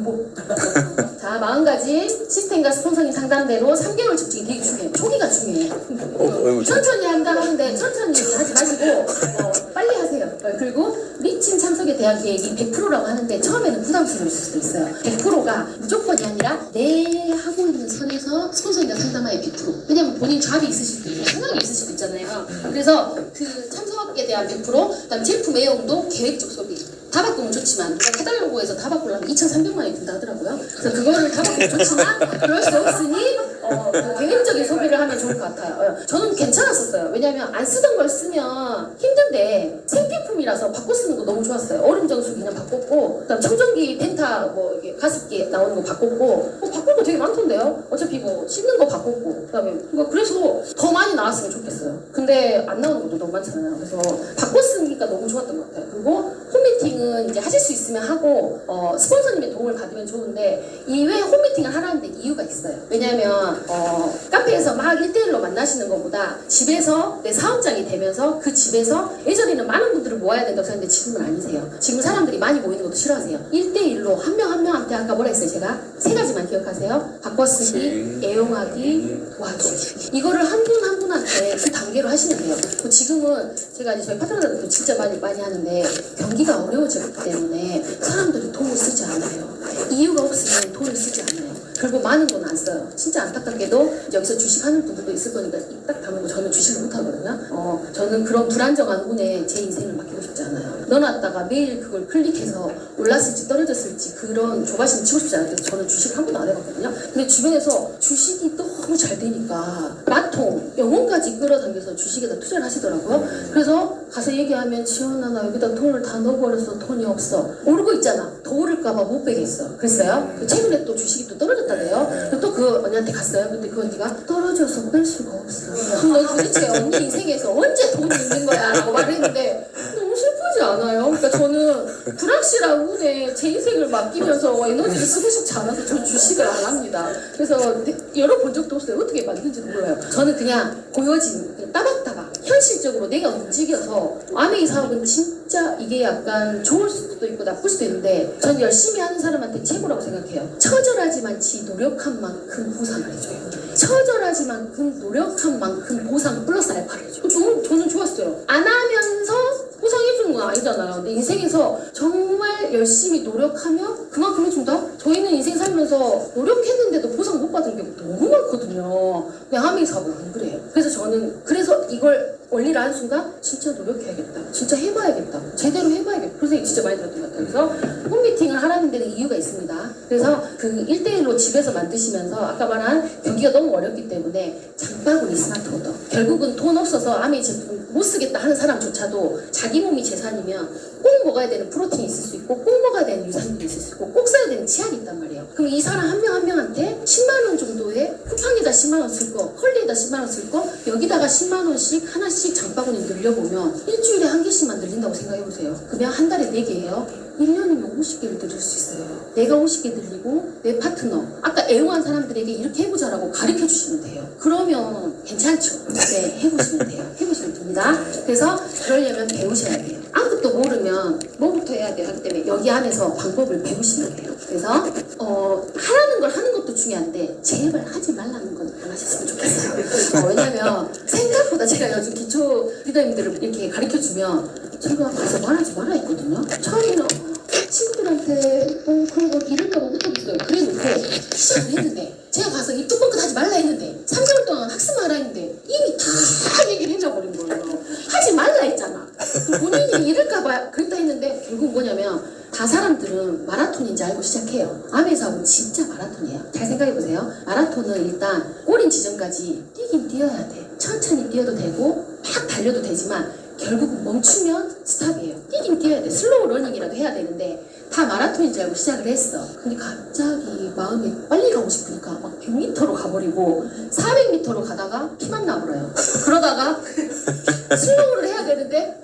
Speaker 1: 자 40가지 시스템과 스폰서님 상담대로 3개월 집중이 되게 중요해요. 초기가 중요해요. 천천히 한다 하는데 천천히 하지 마시고 빨리 하세요. 그리고 미친 참석에 대한 계획이 100%라고 하는데 처음에는 부담스러울 수도 있어요. 100%가 무조건이 아니라 내 하고 있는 선에서 스폰서님과 상담하에 100%. 왜냐면 본인 잡이 있으실 수도 있고 생각이 있을 수도 있잖아요. 그래서 그 참석에 대한 100%, 그다음 제품 애용도 계획적 소비. 다 바꾸면 좋지만 누가 해달라고 해서 다 바꾸려면 2,300만 원이 든다 하더라고요. 그래서 그거를 다 바꾸면 좋지만 그럴 수 없으니 계획적인 소비를 하면 좋을 것 같아요. 저는 괜찮았었어요. 왜냐면 안 쓰던 걸 쓰면 힘든데 생필품이라서 바꿔 쓰는 거 너무 좋았어요. 얼음 정수 그냥 바꿨고, 그다음 청정기 펜타 뭐 이게 가습기 나오는 거 바꿨고, 바꿀 거 되게 많던데요. 어차피 뭐 씻는 거 바꿨고, 그다음에 그래서 더 많이 나왔으면 좋겠어요. 근데 안 나오는 것도 너무 많잖아요. 그래서 바꿔 쓰니까 너무 좋았던 것 같아요. 그리고 홈미팅은 이제 하실 수 있으면 하고 스폰서님의 도움을 받으면 좋은데 이외에 홈미팅을 하라는 데 이유가 있어요. 왜냐면 카페에서 막 1대1로 만나시는 것보다 집에서 내 사업장이 되면서 그 집에서 예전에는 많은 분들을 모아야 된다고 생각했는데 지금은 아니세요. 지금 사람들이 많이 모이는 것도 싫어하세요. 1대1로 한 명 한 명한테 아까 뭐라 했어요 제가? 3가지만 기억하세요. 바꿔쓰기, 애용하기, 도와주기. 이거를 한 분 한 분한테 그 단계로 하시면 돼요. 지금은 제가 이제 저희 파트너들도 진짜 많이 하는데 경기가 어려워졌기 때문에 사람들이 돈을 쓰지 않아요. 이유가 없으면 돈을 쓰지 않아요. 그리고 많은 돈 안 써요. 진짜 안타깝게도 여기서 주식하는 분들도 있을 거니까 딱 다물고 저는 주식을 못 하거든요. 저는 그런 불안정한 운에 제 인생을 맡기고 싶지 않아요. 넣어놨다가 매일 그걸 클릭해서 올랐을지 떨어졌을지 그런 조바심 치고 싶지 않아요. 그래서 저는 주식 한 번도 안 해봤거든요. 근데 주변에서 주식이 너무 잘 되니까 마통, 영혼까지 끌어당겨서 주식에다 투자를 하시더라고요. 그래서 가서 얘기하면 지원아 나 여기다 돈을 다 넣어버려서 돈이 없어. 오르고 있잖아. 더 오를까봐 못 빼겠어. 그랬어요. 최근에 또 주식이 또 떨어졌다네요. 또 그 언니한테 갔어요. 근데 그 언니가 떨어져서 뺄 수가 없어. 그럼 너 도대체 언니 인생에서 언제 돈이 있는 거야? 라고 말을 했는데 너무 슬프지 않아요? 그러니까 저는 불확실한 운에 제 인생을 맡기면서 에너지를 쓰고 싶지 않아서 전 주식을 안 합니다. 그래서 열어본 적도 없어요. 어떻게 만든지도 몰라요. 저는 그냥 보여진 따박따박 현실적으로 내가 움직여서 아메이 사업은 진짜 이게 약간 좋을 수도 있고 나쁠 수도 있는데 저는 열심히 하는 사람한테 최고라고 생각해요. 처절하지만 지 노력한 만큼 보상을 해줘요. 처절하지만 그 노력한 만큼 보상 플러스 알파를 해줘요. 저는 좋았어요. 안 하면서 보상해주는 건 아니잖아요. 근데 인생에서 정말 열심히 노력하면 그만큼 해준다? 저희는 인생 살면서 노력했는데도 보상 못 받은 게 너무 많거든요. 근데 하메이 사업은 안 그래요. 그래서 저는 이걸 원리를 하는 순간 진짜 노력해야겠다. 진짜 해봐야겠다. 제대로 해봐야겠다. 그런 생각이 진짜 많이 들었던 것 같아요. 그래서 홈미팅을 하라는 데는 이유가 있습니다. 그래서 그 1대1로 집에서 만드시면서 아까 말한 경기가 너무 어렵기 때문에 장바구니 스마트 오더. 결국은 돈 없어서 아메이 제품 못 쓰겠다 하는 사람조차도 자기 몸이 재산이면 꼭 먹어야 되는 프로틴이 있을 수 있고 꼭 먹어야 되는 유산균이 있을 수 있고 꼭 써야 되는 치약이 있단 말이에요. 그럼 이 사람 한 명 한 명한테 10만 원 정도의 쿠팡에다 10만 원 쓸 거, 컬리에다 10만 원 쓸 거, 여기다가 10만 원씩 하나씩 장바구니 늘려보면 일주일에 한 개씩만 늘린다고 생각해보세요. 그러면 한 달에 4개예요. 1년이면 50개를 늘릴 수 있어요. 내가 50개 늘리고 내 파트너, 아까 애용한 사람들에게 이렇게 해보자라고 가르쳐 주시면 돼요. 그러면 괜찮죠? 네, 해보시면 돼요. 해보시면 됩니다. 그래서 그러려면 배우셔야 돼요. 아무것도 모르면 뭐부터 해야 돼요? 하기 때문에 여기 안에서 방법을 배우시면 돼요. 그래서 하라는 걸 하는 것도 중요한데 제발 하지 말라는 건 안 하셨으면 좋겠어요. 왜냐면 생각보다 제가 요즘 기초 리더님들을 이렇게 가르쳐주면 제가 가서 말하지 말아 했거든요. 처음에는 친구들한테 그런 거 이럴까봐 못하겠어요. 그래 놓고 시작을 했는데 제가 가서 입 뚜껑 하지 말라 했는데 3개월 동안 학습하라 했는데 이미 다 얘기를 해줘버린 거예요. 하지 말라 했잖아. 본인이 이럴까봐 그랬다 했는데 결국 뭐냐면 다 사람들은 마라톤인지 알고 시작해요. 아메이 사업은 진짜 마라톤이에요. 잘 생각해보세요. 마라톤은 일단 꼬린 지점까지 뛰긴 뛰어야 돼. 천천히 뛰어도 되고 막 달려도 되지만 결국 멈추면 스탑이에요. 뛰긴 뛰어야 돼. 슬로우 러닝이라도 해야 되는데 다 마라톤인 줄 알고 시작을 했어. 근데 갑자기 마음이 빨리 가고 싶으니까 막 100m로 가버리고 400m로 가다가 피만 나버려요. 그러다가 슬로우를 해야 되는데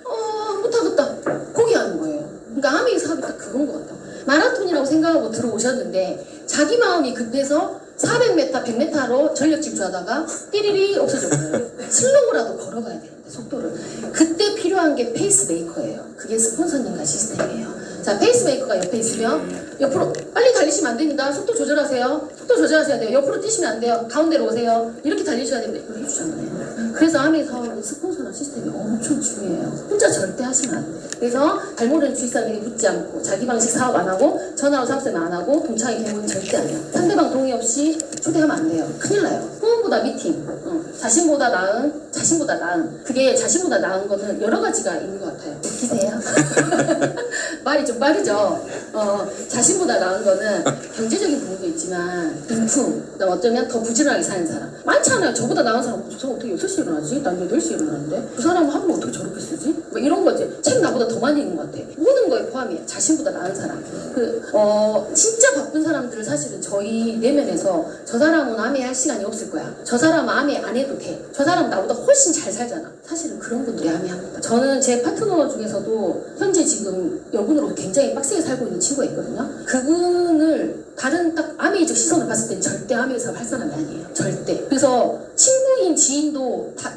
Speaker 1: 못하겠다. 포기하는 거예요. 그러니까 아메이 사업이 딱 그건 것 같아요. 마라톤이라고 생각하고 들어오셨는데 자기 마음이 급해서 400m, 100m로 전력 질주하다가 띠리리 없어졌어요. 슬로우라도 걸어가야 되는데 속도를. 그때 필요한 게 페이스메이커예요. 그게 스폰서님과 시스템이에요. 자, 페이스메이커가 옆에 있으면 옆으로 빨리 달리시면 안 됩니다. 속도 조절하세요. 속도 조절하셔야 돼요. 옆으로 뛰시면 안 돼요. 가운데로 오세요. 이렇게 달리셔야 됩니다. 이걸 해주잖아요. 그래서 아메이 사업은 스폰서나 시스템이 엄청 중요해요. 혼자 절대 하시면 안 돼요. 그래서 잘 모르는 주위 사람에게 묻지 않고 자기 방식 사업 안 하고 전화로 사업세면 안 하고 동창회 경우는 절대 안 해요. 상대방 동의 없이 초대하면 안 돼요. 큰일 나요. 후원보다 미팅. 자신보다 나은. 그게 자신보다 나은 거는 여러 가지가 있는 것 같아요. 웃기세요? 말이 좀 빠르죠? 자신보다 나은 거는 경제적인 부분도 있지만 인품, 그다음 어쩌면 더 부지런하게 사는 사람 많잖아요. 저보다 나은 사람 저 어떻게 6시에 일어나지? 난 8시에 일어나는데 그 사람은 하루를 어떻게 저렇게 쓰지? 뭐 이런 거지. 책 나보다 더 많이 읽는 것 같아. 모든 거에 포함이에요. 자신보다 나은 사람. 진짜 바쁜 사람들을 사실은 저희 내면에서 저 사람은 암에 할 시간이 없을 거야. 저 사람은 암에 안 해도 돼. 저 사람은 나보다 훨씬 잘 살잖아. 사실은 그런 분들이 암에 합니다. 저는 제 파트너 중에서도 현재 지금 여군으로 굉장히 빡세게 살고 있는 친구가 있거든요. 그분을 다른 딱 아메이적 시선을 봤을 땐 절대 아메에서 할 사람이 아니에요. 절대. 그래서 친구인 지인도 타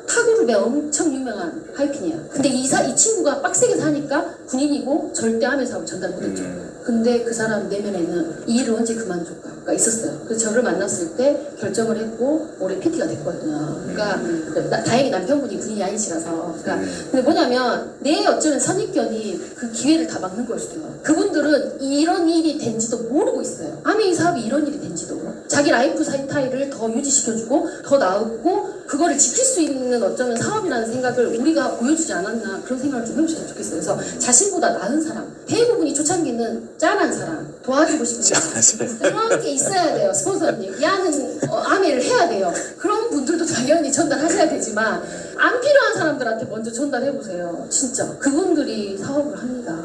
Speaker 1: 그룹의 엄청 유명한 하이핀이에요. 근데 이 친구가 빡세게 사니까 군인이고 절대 암의 사업을 전달 못했죠. 근데 그 사람 내면에는 이 일을 언제 그만둘까가 있었어요. 그래서 저를 만났을 때 결정을 했고 올해 PT가 됐거든요. 그러니까 다행히 남편분이 군인이 아니시라서. 근데 뭐냐면 내 어쩌면 선입견이 그 기회를 다 막는 걸 수도 있어요. 그분들은 이런 일이 된지도 모르고 있어요. 아메이 사업이 이런 일이 된지도. 자기 라이프 스타일을 더 유지시켜주고 더 나았고 그거를 지킬 수 있는 어쩌면 사업이라는 생각을 우리가 보여주지 않았나 그런 생각을 좀 해보셨으면 좋겠어요. 그래서 자신보다 나은 사람, 대부분이 초창기는 짠한 사람, 도와주고 싶은 사람 그런 게 있어야 돼요. 스폰서님 야는 아메를 해야 돼요. 그런 분들도 당연히 전달하셔야 되지만 안 필요한 사람들한테 먼저 전달해보세요. 진짜 그분들이 사업을 합니다.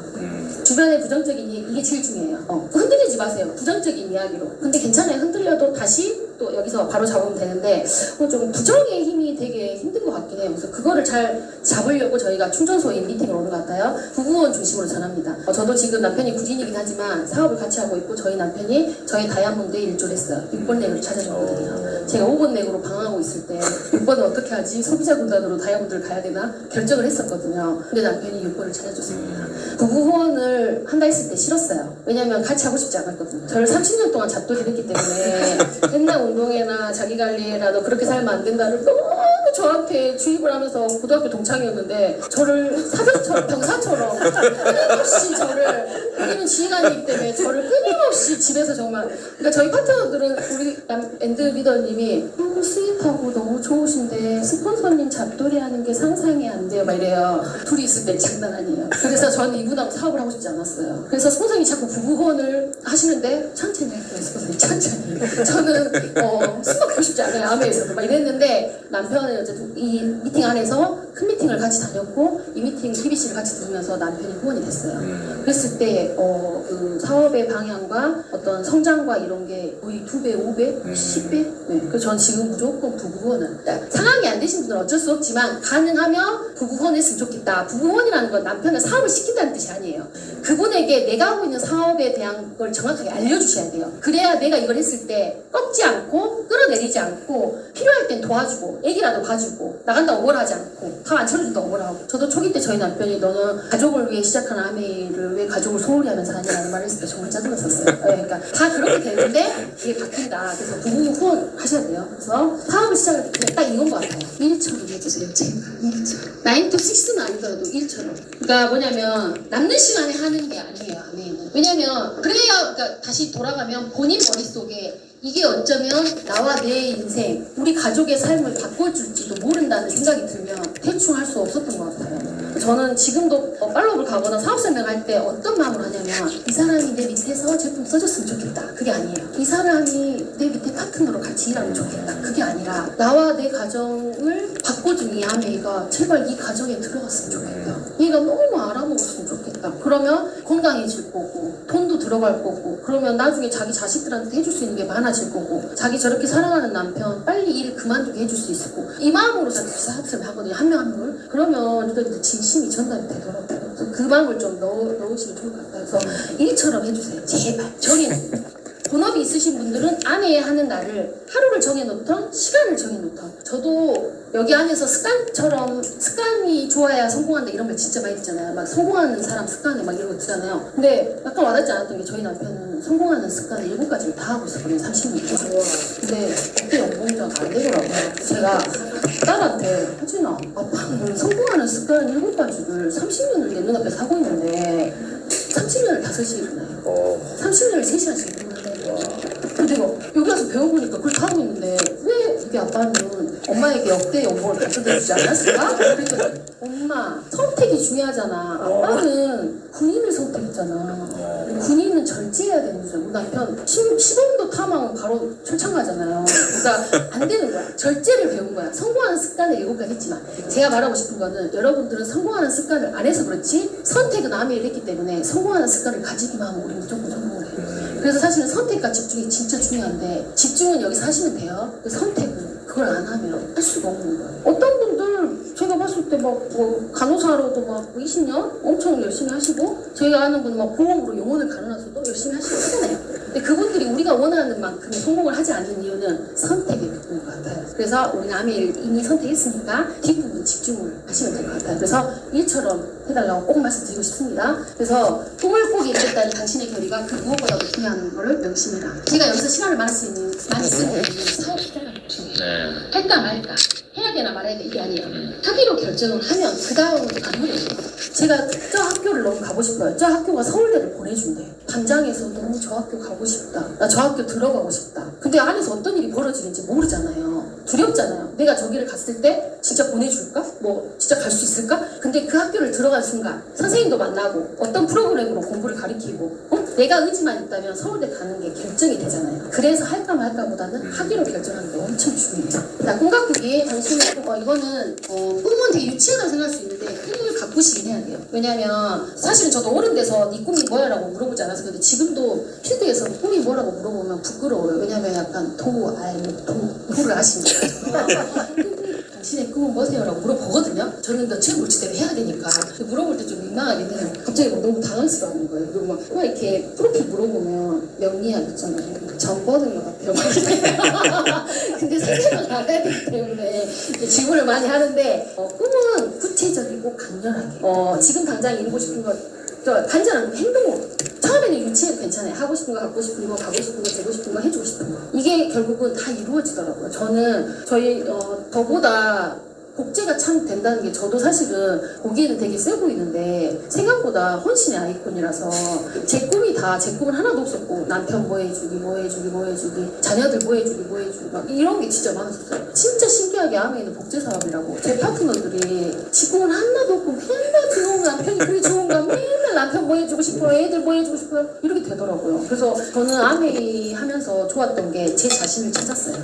Speaker 1: 주변에 부정적인 이게 제일 중요해요. 흔들리지 마세요. 부정적인 이야기로. 근데 괜찮아요. 흔들려도 다시 또 여기서 바로 잡으면 되는데 좀 부정의 힘이 되게 힘든 것 같긴 해요. 그래서 그거를 잘 잡으려고 저희가 충전소에 미팅을 오는 것 같아요. 부부원 중심으로 전합니다. 저도 지금 남편이 군인이긴 하지만 사업을 같이 하고 있고 저희 남편이 저희 다이아몬드에 일조를 했어요. 6번 넥으로 찾아줬거든요. 제가 5번 넥으로 방황하고 있을 때 6번은 어떻게 하지? 소비자 군단으로 다이아몬드를 가야 되나? 결정을 했었거든요. 근데 남편이 6번을 찾아줬습니다. 부부 후원을 한다 했을 때 싫었어요. 왜냐면 같이 하고 싶지 않았거든요. 저를 30년 동안 잡돌이를 했기 때문에 맨날 운동회나 자기관리나 너 그렇게 살면 안 된다를 너무 저한테 주입을 하면서 고등학교 동창이었는데 저를 사병처럼 병사처럼 끊임없이 저를 왜냐면 지휘관이기 때문에 저를 끊임없이 집에서 정말 그러니까 저희 파트너들은 우리 엔드 리더님이 너무 스윗하고 너무 좋으신데 스폰서님 잡돌이 하는 게 상상이 안 돼요 막 이래요. 둘이 있을 때 장난 아니에요. 그래서 저는 이분하고 사업을 하고 싶지 않았어요. 그래서 스폰서님이 자꾸 부부 후원을 하시는데 천천히 할게요. 스폰서님 천천히. 저는 술 먹고 싶지 않아요. 아메에서도 막 이랬는데 남편은 어쨌든 이 미팅 안에서 큰 미팅을 같이 다녔고 이 미팅 TBC를 같이 들으면서 남편이 후원이 됐어요. 그랬을 때 그 사업의 방향과 어떤 성장과 이런 게 거의 2배, 5배, 10배? 네. 그래서 전 지금 무조건 부부 후원은 상황이 안 되신 분들은 어쩔 수 없지만 가능하면 부부 후원했으면 좋겠다. 부부 후원이라는 건 남편을 사업을 시킨다는 뜻이 아니에요. 그분에게 내가 하고 있는 사업에 대한 걸 정확하게 알려주셔야 돼요. 그래야 내가 이걸 했을 때 꺾지 않고 끌어내리지 않고 필요할 땐 도와주고 애기라도 봐주고 나간다고 뭐라 하지 않고 밥 안 차려준다고 뭐라 하고 저도 초기 때 저희 남편이 너는 가족을 위해 시작한 아메이를 왜 가족을 소홀히 하면서 하냐라는 말을 했을 때 정말 짜증났었어요. 네, 그러니까 다 그렇게 되는데 이게 바뀐다. 그래서 부부 후원 하셔야 돼요. 그래서 사업을 시작할 때 딱 이건 것 같아요. 일처럼 해주세요. 제발 일처럼. 9 to 6는 아니더라도 일처럼. 그러니까 뭐냐면 남는 시간에 하는 게 아니에요. 아메이는. 왜냐면 그래야 그러니까 다시 돌아가면 본인 머릿속에 이게 어쩌면 나와 내 인생, 우리 가족의 삶을 바꿔줄지도 모른다는 생각이 들면 대충 할 수 없었던 것 같아요. 저는 지금도 팔로우를 가거나 사업 설명할 때 어떤 마음으로 하냐면 이 사람이 내 밑에서 제품 써줬으면 좋겠다. 그게 아니에요. 이 사람이 내 밑에 파트너로 같이 일하면 좋겠다. 그게 아니라 나와 내 가정을 바꿔준 이 아메이가 제발 이 가정에 들어갔으면 좋겠다. 얘가 너무 알아먹었으면 좋겠다. 그러면 건강해질 거고 돈도 들어갈 거고 그러면 나중에 자기 자식들한테 해줄 수 있는 게 많아질 거고 자기 저렇게 사랑하는 남편 빨리 일 그만두게 해줄 수 있을 거고 이 마음으로 저는 사업을 하거든요. 한 명 한 명. 그러면 리더님들 진심이 전달이 되더라고요. 그래서 그 마음을 좀 넣으시면 좋을 것 같아요. 그래서 일처럼 해주세요. 제발. 저는 본업이 있으신 분들은 아내의 하는 날을 하루를 정해놓던 시간을 정해놓던 저도 여기 안에서 습관이 좋아야 성공한다 이런 말 진짜 많이 듣잖아요. 막 성공하는 사람 습관에 막 이런 거 듣잖아요. 근데 약간 와닿지 않았던 게 저희 남편은 성공하는 습관을 7가지를 다 하고 있었거든요. 30년 동안. 근데 그때 연봉전 안 되더라고요. 제가 딸한테 하진아 아빠는 성공하는 습관 7가지를 30년을 내 눈앞에 하고 있는데 30년을 5시에 일어나요. 30년을 3시간씩 일어나요. 근데 내가 여기 와서 배워보니까 그걸 다 하고 있는데 왜 어떻게 아빠는 엄마에게 역대 연봉을 가져다 주지 않았을까? 그랬더니 엄마 선택이 중요하잖아. 아빠는 군인을 선택했잖아. 군인은 절제해야 되는 거죠. 우리 남편 시범도 탐하면 바로 철창 가잖아요. 그러니까 안 되는 거야. 절제를 배운 거야. 성공하는 습관을 7가지 했지만 제가 말하고 싶은 거는 여러분들은 성공하는 습관을 안 해서 그렇지 선택은 아미를 했기 때문에 성공하는 습관을 가지기만 하면 우리 무조건 성공을 해요. 그래서 사실은 선택과 집중이 진짜 중요한데 집중은 여기서 하시면 돼요. 선택은 그걸 안 하면 할 수가 없는 거예요. 어떤 분들 제가 봤을 때 막 뭐 간호사로도 막 20년 엄청 열심히 하시고 저희가 아는 분은 막 보험으로 영혼을 갈아놔서도 열심히 하시고 하잖아요. 근데 그분들이 우리가 원하는 만큼의 성공을 하지 않는 이유는 선택에 있는 것 같아요. 그래서 우리는 아미를 이미 선택했으니까 뒷부분 집중을 하시면 될 것 같아요. 그래서 일처럼 해달라고 꼭 말씀드리고 싶습니다. 그래서 꿈을 꾸기 이랬다는 당신의 결의가 그 무엇보다도 중요한 것을 명심해라. 제가 여기서 시간을 많이 쓰는 이유는 사업 시작을 중요해요. 할까 말까 해야 되나 말아야 돼 이게 아니에요. 하기로 결정을 하면 그 다음은 안 어려워요. 제가 저 학교를 너무 가고 싶어요. 저 학교가 서울대를 보내준대요. 반장에서 너무 저 학교 가고 싶다. 나 저 학교 들어가고 싶다. 근데 안에서 어떤 일이 벌어지는지 모르잖아요. 두렵잖아요. 내가 저기를 갔을 때 진짜 보내줄까? 뭐 진짜 갈 수 있을까? 근데 그 학교를 들어간 순간 선생님도 만나고 어떤 프로그램으로 공부를 가르치고 내가 의지만 있다면 서울대 가는 게 결정이 되잖아요. 그래서 할까 말까보다는 하기로 결정하는 게 엄청 중요해요. 자, 꿈가꾸기 당신의 이거는 꿈은 되게 유치하다고 생각할 수 있는데 꿈을 가꾸시긴 해야 돼요. 왜냐면 사실은 저도 어른 돼서 네 꿈이 뭐야 라고 물어보지 않아서 근데 지금도 필드에서 꿈이 뭐라고 물어보면 부끄러워요. 왜냐면 약간 도를 아시는 당신의 꿈은 뭐세요? 라고 물어보거든요. 저는 제 물치대로 해야 되니까 물어볼 때 좀 민망하긴 해요. 갑자기 막 너무 당황스러워하는 거예요. 그리고 막 이렇게 프로필 물어보면 명리학 있잖아요. 점 뻗은 것 같아요. 근데 생각을 알아야 되기 때문에 질문을 많이 하는데 꿈은 구체적이고 강렬하게 지금 당장 이루고 싶은 것 간절한 행동으로 처음에는 유치해도 괜찮아요. 하고 싶은 거, 갖고 싶은 거, 가고 싶은 거, 되고 싶은 거, 해주고 싶은 거 이게 결국은 다 이루어지더라고요. 저는 저희 저보다 복제가 참 된다는 게 저도 사실은 보기에는 되게 세 보이는데 생각보다 헌신의 아이콘이라서 제 꿈은 하나도 없었고 남편 뭐 해주기 자녀들 뭐 해주기 막 이런 게 진짜 많았었어요. 진짜 신기하게 암에 있는 복제 사업이라고 제 파트너들이 지 꿈은 하나도 없고 맨날 들어오면 남편이 그리 좋은가 맨날 남편 뭐 해주고 싶어요 애들 뭐 해주고 싶어요 이렇게 되더라고요. 그래서 저는 암에 하면서 좋았던 게 제 자신을 찾았어요.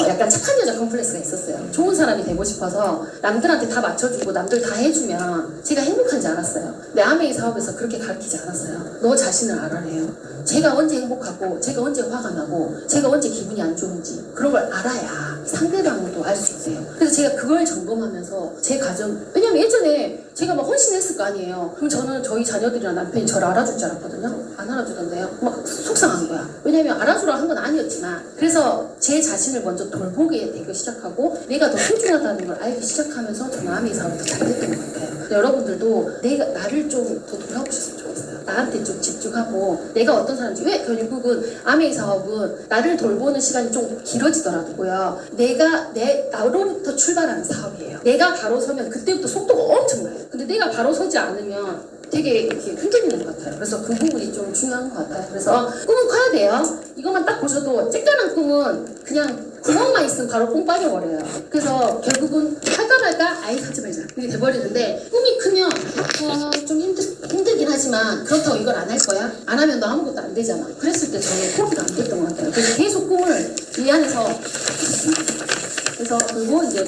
Speaker 1: 약간 착한 여자 컴플렉스가 있었어요. 좋은 사람이 되고 싶어서 남들한테 다 맞춰주고 남들 다 해주면 제가 행복한지 알았어요. 근데 아메이 사업에서 그렇게 가르치지 않았어요. 너 자신을 알아래요. 제가 언제 행복하고 제가 언제 화가 나고 제가 언제 기분이 안 좋은지 그런 걸 알아야 상대방도 알 수 있어요. 그래서 제가 그걸 점검하면서 제 가정 왜냐면 예전에 제가 막 헌신했을 거 아니에요. 그럼 저는 저희 자녀들이나 남편이 저를 알아줄 줄 알았거든요. 안 알아주던데요. 막 속상한 거야. 왜냐면 알아주라 한 건 아니었지만 그래서 제 자신을 먼저 돌보게 되기 시작하고 내가 더 소중하다는 걸 알기 시작하면서 저는 아메이 사업을 잘 됐던 것 같아요. 여러분들도 나를 좀 더 돌아보셨으면 좋겠어요. 나한테 좀 집중하고 내가 어떤 사람인지 왜 결국은 아메이 사업은 나를 돌보는 시간이 좀 길어지더라고요. 내가 나로부터 출발하는 사업이에요. 내가 바로 서면 그때부터 속도가 엄청나요. 근데 내가 바로 서지 않으면 되게 이렇게 흔들리는 것 같아요. 그래서 그 부분이 좀 중요한 것 같아요. 그래서 꿈은 커야 돼요. 이것만 딱 보셔도 쬐깐한 꿈은 그냥 구멍만 있으면 바로 뽕 빠져버려요. 그래서 결국은 할까 말까 아예 하지 말자 이렇게 돼버리는데 꿈이 크면 좀 힘들긴 하지만 그렇다고 이걸 안 할 거야? 안 하면 너 아무것도 안 되잖아. 그랬을 때 저는 포기가 안 됐던 것 같아요. 그래서 계속 꿈을 이 안에서 그래서 그리고 이제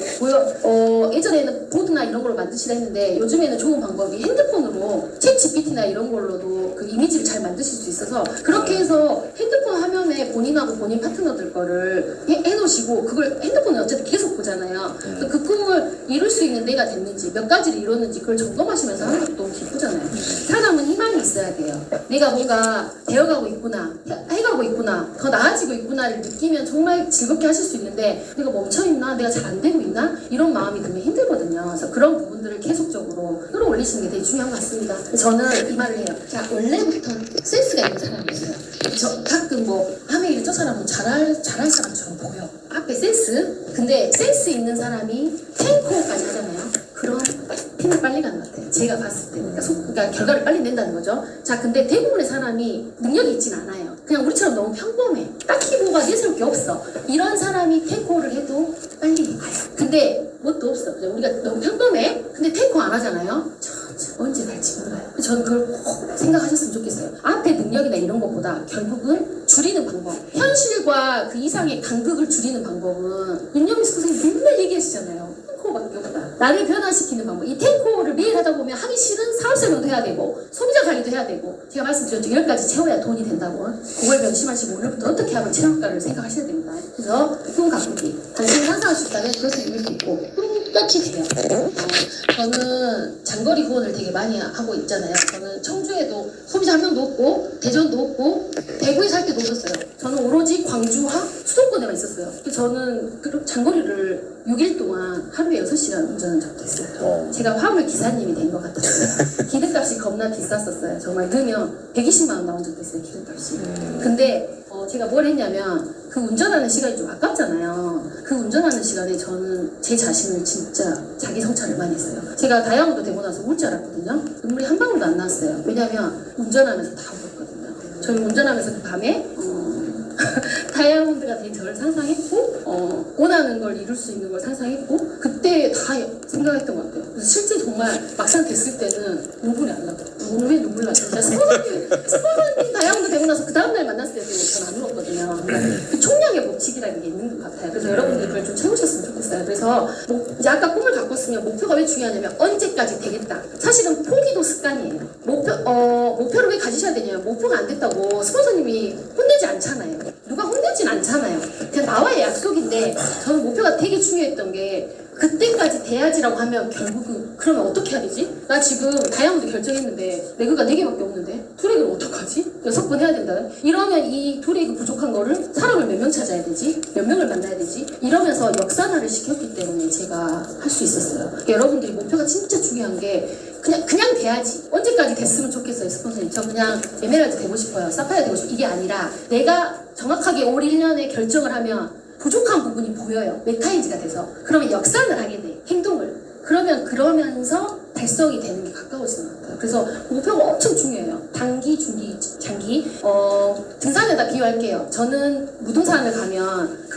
Speaker 1: 예전에는 보드나 이런 걸로 만드시라 했는데 요즘에는 좋은 방법이 핸드폰으로 챗 GPT나 이런 걸로도 그 이미지를 잘 만드실 수 있어서 그렇게 해서 핸드폰 화면에 본인하고 본인 파트너들 거를 해놓으시고 그걸 핸드폰에 어쨌든 계속 보잖아요. 그 꿈을 이룰 수 있는 내가 됐는지 몇 가지를 이뤘는지 그걸 점검하시면서 하는 것도 너무 기쁘잖아요. 사람은 희망이 있어야 돼요. 내가 뭔가 되어가고 있구나, 해가고 있구나, 더 나아지고 있구나를 느끼면 정말 즐겁게 하실 수 있는데 내가 멈춰있나? 내가 잘 안 되고 있나? 이런 마음이 들면 힘들거든요. 그래서 그런 부분들을 계속적으로 끌어올리시는 게 되게 중요한 것 같습니다. 저는 이 말을 해요. 자, 원래부터 센스가 있는 사람이에요. 저 가끔 아메이를 저 사람은 잘할 사람처럼 보여. 앞에 센스? 근데 센스 있는 사람이 탱커까지 하잖아요. 그런 피는 빨리 가는 것 같아요. 제가 봤을 때. 그러니까 결과를 빨리 낸다는 거죠. 자, 근데 대부분의 사람이 능력이 있진 않아요. 그냥 우리처럼 너무 평범해. 딱히 뭐가 내세울 게 없어. 이런 사람이 테이크오를 해도 빨리 가요. 근데 뭣도 없어. 그냥 우리가 너무 평범해. 근데 테이크오 안 하잖아요. 언제 갈지 몰라요. 저는 그걸 꼭 생각하셨으면 좋겠어요. 앞에 능력이나 이런 것보다 결국은 줄이는 방법. 현실과 그 이상의 간극을 줄이는 방법은 윤영미 선생님 맨날 얘기하시잖아요. 탱크오밖에 없다. 나를 변화시키는 방법. 이 탱크오를 매일 하다 보면 하기 싫은 사업 설명도 해야 되고 소비자 관리도 해야 되고 제가 말씀드렸죠. 10가지 채워야 돈이 된다고. 그걸 명심하시고 오늘부터 어떻게 하면 채울까를 생각하셔야 됩니다. 그래서 꿈 가꾸기. 당신이 상상할 수 있다면 그것을 이룰 수 있고 꿈같이 돼요. 저는 장거리 후원을 되게 많이 하고 있잖아요. 저는 청주에도 소비자 한 명도 없고 대전도 없고 대구에 살 때도 없었어요. 저는 오로지 광주와 수도권에만 있었어요. 저는 장거리를 6일 동안 하루에 6시간 운전한 적도 있어요. 제가 화물 기사님이 된 것 같았어요. 기름값이 겁나 비쌌었어요. 정말 넣으면 120만 원 나온 적도 있어요. 기름값이. 근데 제가 뭘 했냐면 그 운전하는 시간이 좀 아깝잖아요. 그 운전하는 시간에 저는 제 자신을 진짜 자기 성찰을 많이 했어요. 제가 다이아몬드 되고 나서 울 줄 알았거든요. 눈물이 한 방울도 안 나왔어요. 왜냐면 운전하면서 다 울었거든요. 저는 운전하면서 그 밤에 다이아몬드가 된 저를 상상했고 원하는 걸 이룰 수 있는 걸 상상했고 그때 다 생각했던 것 같아요. 그래서 실제 정말 막상 됐을 때는 눈물이 안 나고 왜 눈물 나죠? 스포너님 다이아몬드 되고 나서 그 다음날 만났을 때도 저는 안 울었거든요. 그 총량의 법칙이라는 게 있는 것 같아요. 그래서 여러분들 그걸 좀 채우셨으면 좋겠어요. 그래서 이제 아까 꿈을 갖고 있으면 목표가 왜 중요하냐면 언제까지 되겠다. 사실은 포기도 습관이에요. 목표를 왜 가지셔야 되냐면 목표가 안 됐다고 스폰서님이 혼내지 않잖아요. 누가 혼내진 않잖아요. 그냥 나와의 약속인데 저는 목표가 되게 중요했던 게 그때까지 돼야지라고 하면 결국은 그러면 어떻게 해야 되지? 나 지금 다이아몬드 결정했는데 레그가 4개밖에 없는데 투레그를 어떡하지? 6번 해야 된다. 이러면 이 투레그 부족한 거를 사람을 몇 명 찾아야 되지? 몇 명을 만나야 되지? 이러면서 역산화를 시켰기 때문에 제가 할 수 있었어요. 그러니까 여러분들이 목표가 진짜 중요한 게 그냥 돼야지. 언제까지 됐으면 좋겠어요, 스폰서님. 저 그냥 에메랄드 되고 싶어요. 사파이어 되고 싶어요. 이게 아니라 내가 정확하게 올 1년에 결정을 하면 부족한 부분이 보여요. 메타인지가 돼서. 그러면 역산을 하게 돼. 행동을. 그러면서 달성이 되는 게 가까워지는 것 같아요. 그래서 목표가 엄청 중요해요. 단기, 중기, 장기. 등산에다 비유할게요. 저는 무등산을 가면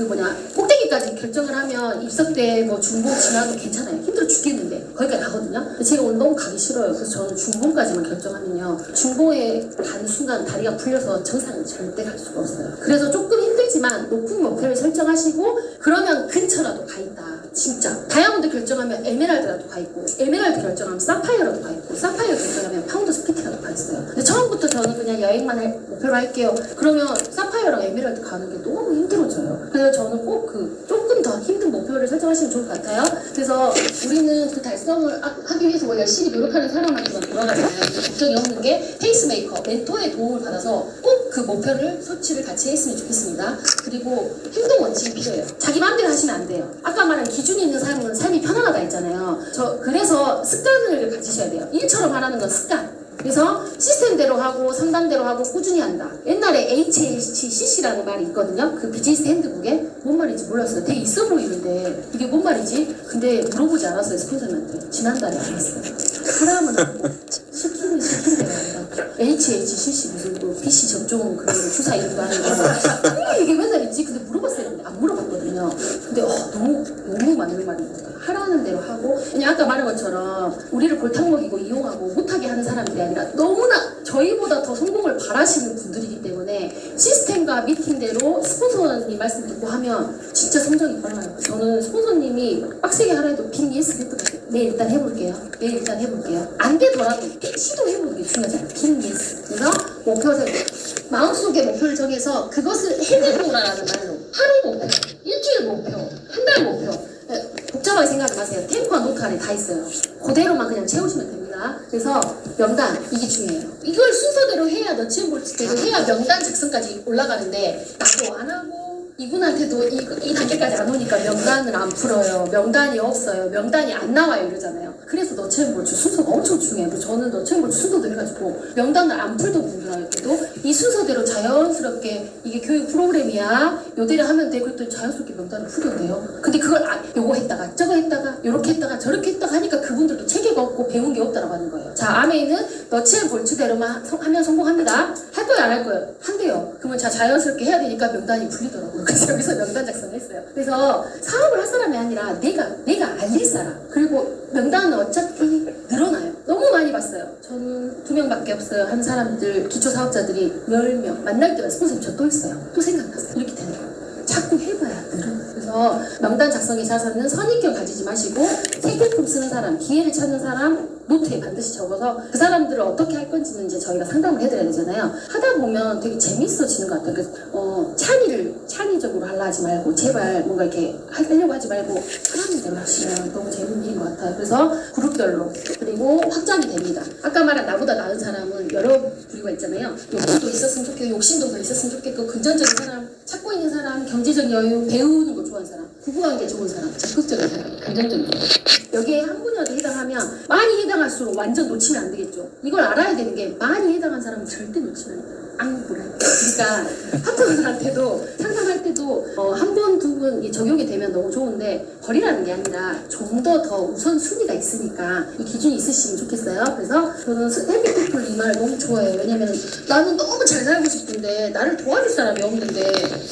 Speaker 1: 꼭대기까지 결정을 하면 입석 때 중봉 지나도 괜찮아요. 힘들어 죽겠는데 거기까지 가거든요. 제가 오늘 너무 가기 싫어요. 그래서 저는 중봉까지만 결정하면요. 중봉에 가는 순간 다리가 풀려서 정상은 절대 갈 수가 없어요. 그래서 조금 힘들지만 높은 목표를 설정하시고 그러면 근처라도 가 있다. 진짜. 다이아몬드 결정하면 에메랄드라도 가 있고 에메랄드 결정하면 사파이어라도 가 있고 사파이어 결정하면 파운더 스피티라도 가 있어요. 근데 처음부터 저는 그냥 여행만 목표로 할게요. 그러면 사파이어랑 에메랄드 가는 게 너무 힘들어져요. 그래서 저는 꼭 조금 더 힘든 목표를 설정하시면 좋을 것 같아요. 그래서 우리는 그 달성을 하기 위해서 열심히 노력하는 사람한테만 돌아가잖아요. 걱정이 없는 게 페이스메이커, 멘토의 도움을 받아서 꼭 그 목표를 소치를 같이 했으면 좋겠습니다. 그리고 행동 원칙이 필요해요. 자기 마음대로 하시면 안 돼요. 아까 말한 기준이 있는 삶은 삶이 편안하다 했잖아요. 그래서 습관을 가지셔야 돼요. 일처럼 하라는 건 습관. 그래서 시스템대로 하고 상담대로 하고 꾸준히 한다. 옛날에 HCC라는 말이 있거든요. 그 비즈니스 핸드북에 뭔 말인지 몰랐어요. 되게 있어 보이는데 이게 뭔 말이지? 근데 물어보지 않았어요. 스폰서님한테. 지난달에 알았어요. 하라면 하고 시키는 대로 한다. HCC 무슨 PC 접종 주사 이름도 아니고 이게 맨날 있지? 근데 물어봤어야 했는데 안 물어봤거든요. 근데 너무 맞는 말이에요. 하라는 대로 하고 그냥 아까 말한 것처럼 우리를 골탕 먹이고 이용하고 못하게 하는 사람들이 아니라 너무나 저희보다 더 성공을 바라시는 분들이기 때문에 시스템과 미팅대로 스폰서님 말씀 듣고 하면 진짜 성적이 빨라요. 저는 스폰서님이 빡세게 하라 해도 빅 예스 할 것 같아요. 내일 일단 해볼게요. 안 되더라도 시도해보는 게 중요하잖아요. 빅 예스. 그래서 목표 세우고 마음속에 목표를 정해서 그것을 해내보라는 말로 하루 목표, 일주일 목표, 한 달 목표 복잡하게 생각하지 마세요. 템포와 노트 안에 다 있어요. 그대로만 그냥 채우시면 됩니다. 그래서 명단, 이게 중요해요. 이걸 순서대로 해야 너치볼대로 해야 명단 작성까지 올라가는데 나도 안 하고 이분한테도 이 단계까지 안 오니까 명단을 안 풀어요. 명단이 없어요. 명단이 안 나와요. 이러잖아요. 그래서 너체험볼주 순서가 엄청 중요해요. 그래서 저는 너체험볼주 순서도 해가지고 명단을 안 풀던 분들한테도 이 순서대로 자연스럽게 이게 교육 프로그램이야. 요대로 하면 돼. 그랬더니 자연스럽게 명단을 풀던데요. 근데 그걸 요거 했다가 저거 했다가 요렇게 했다가 저렇게 했다가 하니까 그분들도 체계가 없고 배운 게 없다라고 하는 거예요. 자, 아메이는 너체험볼주대로만 하면 성공합니다. 할 거예요? 안 할 거예요? 한대요. 그러면 자연스럽게 해야 되니까 명단이 풀리더라고요. 그래서 여기서 명단 작성을 했어요. 그래서 사업을 할 사람이 아니라 내가 알릴 사람. 그리고 명단은 어차피 늘어나요. 너무 많이 봤어요. 저는 2명밖에 없어요. 한 사람들, 기초사업자들이 10명. 만날 때마다 선생님 저 또 있어요. 또 생각났어요. 이렇게 되는 거예요. 자꾸 해봐야 늘어. 그래서 명단 작성에 있어서는 선입견 가지지 마시고 세계품 쓰는 사람, 기회를 찾는 사람 노트에 반드시 적어서 그 사람들을 어떻게 할 건지는 이제 저희가 상담을 해드려야 되잖아요. 하다 보면 되게 재밌어지는 것 같아요. 그래서 창의적으로 하려 하지 말고 제발 뭔가 이렇게 하려고 하지 말고 하라는 대로 하시면 너무 재밌는 일인 것 같아요. 그래서 그룹별로 그리고 확장이 됩니다. 아까 말한 나보다 나은 사람은 여러 부류가 있잖아요. 욕심도 있었으면 좋겠고 욕심도 더 있었으면 좋겠고 금전적인 사람, 찾고 있는 사람, 경제적 여유, 배우는 거 좋아하는 사람, 부부관계 좋은 사람, 적극적인 사람, 긍정적인 사람. 여기에 한 분이라도 해당하면 많이 해당할수록 완전 놓치면 안 되겠죠. 이걸 알아야 되는 게 많이 해당한 사람은 절대 놓치면 안 돼요. 그러니까 파트너들한테도 상담할 때도 한 번, 두 번 적용이 되면 너무 좋은데 버리라는 게 아니라 좀 더 우선순위가 있으니까 이 기준이 있으시면 좋겠어요. 그래서 저는 해피피플 이 말 너무 좋아해요. 왜냐면 나는 너무 잘 살고 싶은데 나를 도와줄 사람이 없는데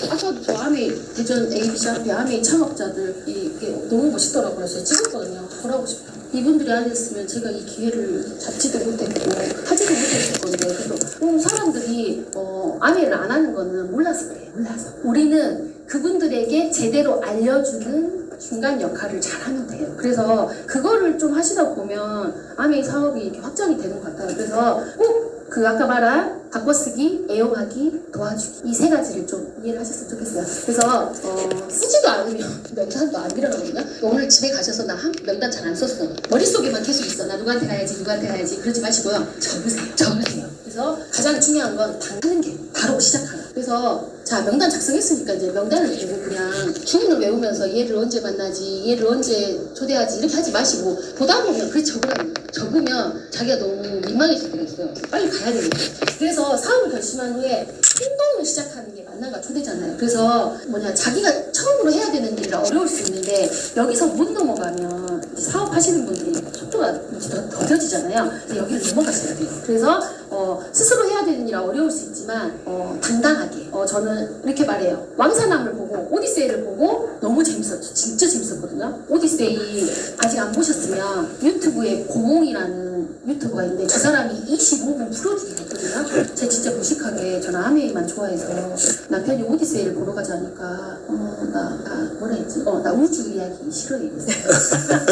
Speaker 1: 아까도 저 아메이 대전 ABC 앞에 아메이 창업자들 이게 너무 멋있더라고요. 그래서 찍었거든요. 돌아오고 싶다. 이분들이 아니었으면 제가 이 기회를 잡지도 못했고 하지도 못했을 건데 그래서 사람들이 아메이를 안 하는 거는 몰라서 그래요. 몰라서. 우리는 그분들에게 제대로 알려주는 중간 역할을 잘하면 돼요. 그래서 그거를 좀 하시다 보면 아메이 사업이 이렇게 확장이 되는 것 같아요. 그래서 꼭 그 아까 말한 바꿔쓰기, 애용하기, 도와주기 이 세 가지를 좀 이해를 하셨으면 좋겠어요. 그래서 쓰지도 않으면 명단도 안 일어나거든요. 오늘 집에 가셔서 나 명단 잘 안 썼어. 머릿속에만 계속 있어. 나 누구한테 가야지 그러지 마시고요. 적으세요. 그래서 가장 중요한 건 하는 게 바로 시작하라. 그래서 자 명단 작성했으니까 이제 명단을 보고 그냥 주문을 외우면서 얘를 언제 만나지, 얘를 언제 초대하지 이렇게 하지 마시고 보다 보면 그래 적으면 자기가 너무 민망해질 때가 있어요. 빨리 가야 되니까. 그래서 사업을 결심한 후에 행동을 시작하는 게 만남과 초대잖아요. 그래서 자기가 처음으로 해야 되는 일이라 어려울 수 있는데 여기서 못 넘어가면 사업하시는 분들이 속도가 더뎌지잖아요. 그래서 여기를 넘어가셔야 돼요. 그래서 스스로 해야 되는 일이라 어려울 수 있지만 당당하게 저는 이렇게 말해요. 왕사남을 보고 오디세이를 보고 너무 재밌었죠. 진짜 재밌었거든요. 오디세이 아직 안 보셨으면 유튜브에 고몽이라는 유튜브가 있는데 그 사람이 25분 풀어주기 했거든요. 제가 진짜 무식하게 저는 아메이만 좋아해서 남편이 오디세이를 보러 가자 하니까 나 우주 이야기 싫어해.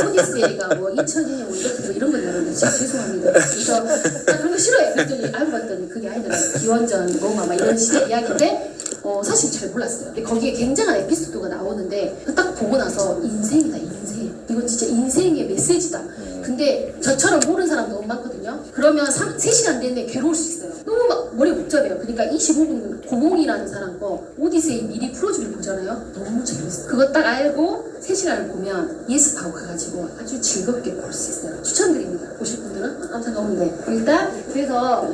Speaker 1: 오디세이가 뭐 2000년에 뭐 이런 건 여러분 진짜 죄송합니다. 그래서 나 그런 거 싫어해. 그랬더니 알고 봤더니 그게 아니더라. 기원전 로마 막 이런 시대 이야기인데 사실 잘 몰랐어요. 근데 거기에 굉장한 에피소드가 나오는데 딱 보고 나서 인생이다 인생. 이건 진짜 인생의 메시지다. 근데 저처럼 모르는 사람 너무 많거든요. 그러면 3시간 내내 괴로울 수 있어요. 너무 막 머리가 복잡해요. 그러니까 25분 고몽이라는 사람 거 오디세이 미리 풀어주길 보잖아요. 너무 재밌어요. 그거 딱 알고 3시간을 보면 예습하고 가가지고 아주 즐겁게 볼 수 있어요. 추천드립니다. 보실 분들은 아무 상관 없는데 일단 그래서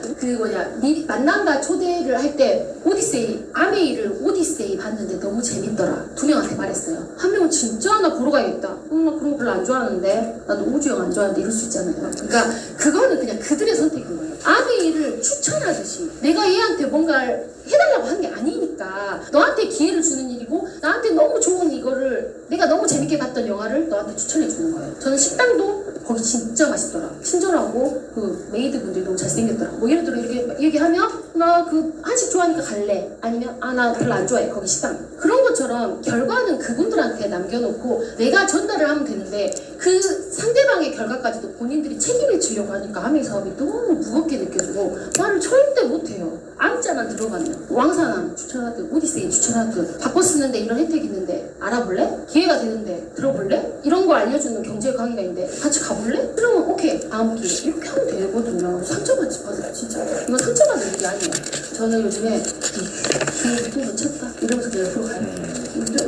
Speaker 1: 만남과 초대를 할 때 오디세이 아메이를 오디세이 봤는데 너무 재밌더라. 2명한테 말했어요. 한 명은 진짜 나 보러 가야겠다. 나 그런 거 별로 안 좋아하는데 나도 우주영 안 좋아하는데 이럴 수 있잖아요. 그러니까 그거는 그냥 그들의 선택인 거예요. 아메이를 추천하듯이 내가 얘한테 뭔가를 해달라고 한 게 아니니까 너한테 기회를 주는 일이고 나한테 너무 좋은 이거를 내가 너무 재밌게 봤던 영화를 너한테 추천해 주는 거예요. 저는 식당도 거기 진짜 맛있더라. 친절하고 그 메이드분들이 너무 잘생겼더라. 뭐 예를 들어 이렇게 얘기하면 나 그 한식 좋아하니까 갈래. 아니면 나 별로 안 좋아해. 거기 식당. 그런 것처럼 결과는 그분들한테 남겨놓고 내가 전달을 하면 되는데 그 상대방의 결과까지도 본인들이 책임을 지려고 하니까 아메이 사업이 너무 무겁게 느껴지고 말을 절대 못해요. 암자만 들어가면 왕사남 추천하듯 오디세이 추천하듯 바꿔 쓰는데 이런 혜택이 있는데 알아볼래? 기회가 되는데 들어볼래? 이런 거 알려주는 경제 강의가 있는데 같이 가볼래? 그러면 오케이 다음 기회 이렇게 하면 되거든요. 상처받지 마세요 진짜. 이건 상처받는 일이 아니에요. 저는 요즘에 기회 또 놓쳤다 이러면서 그냥 앞으로 가요.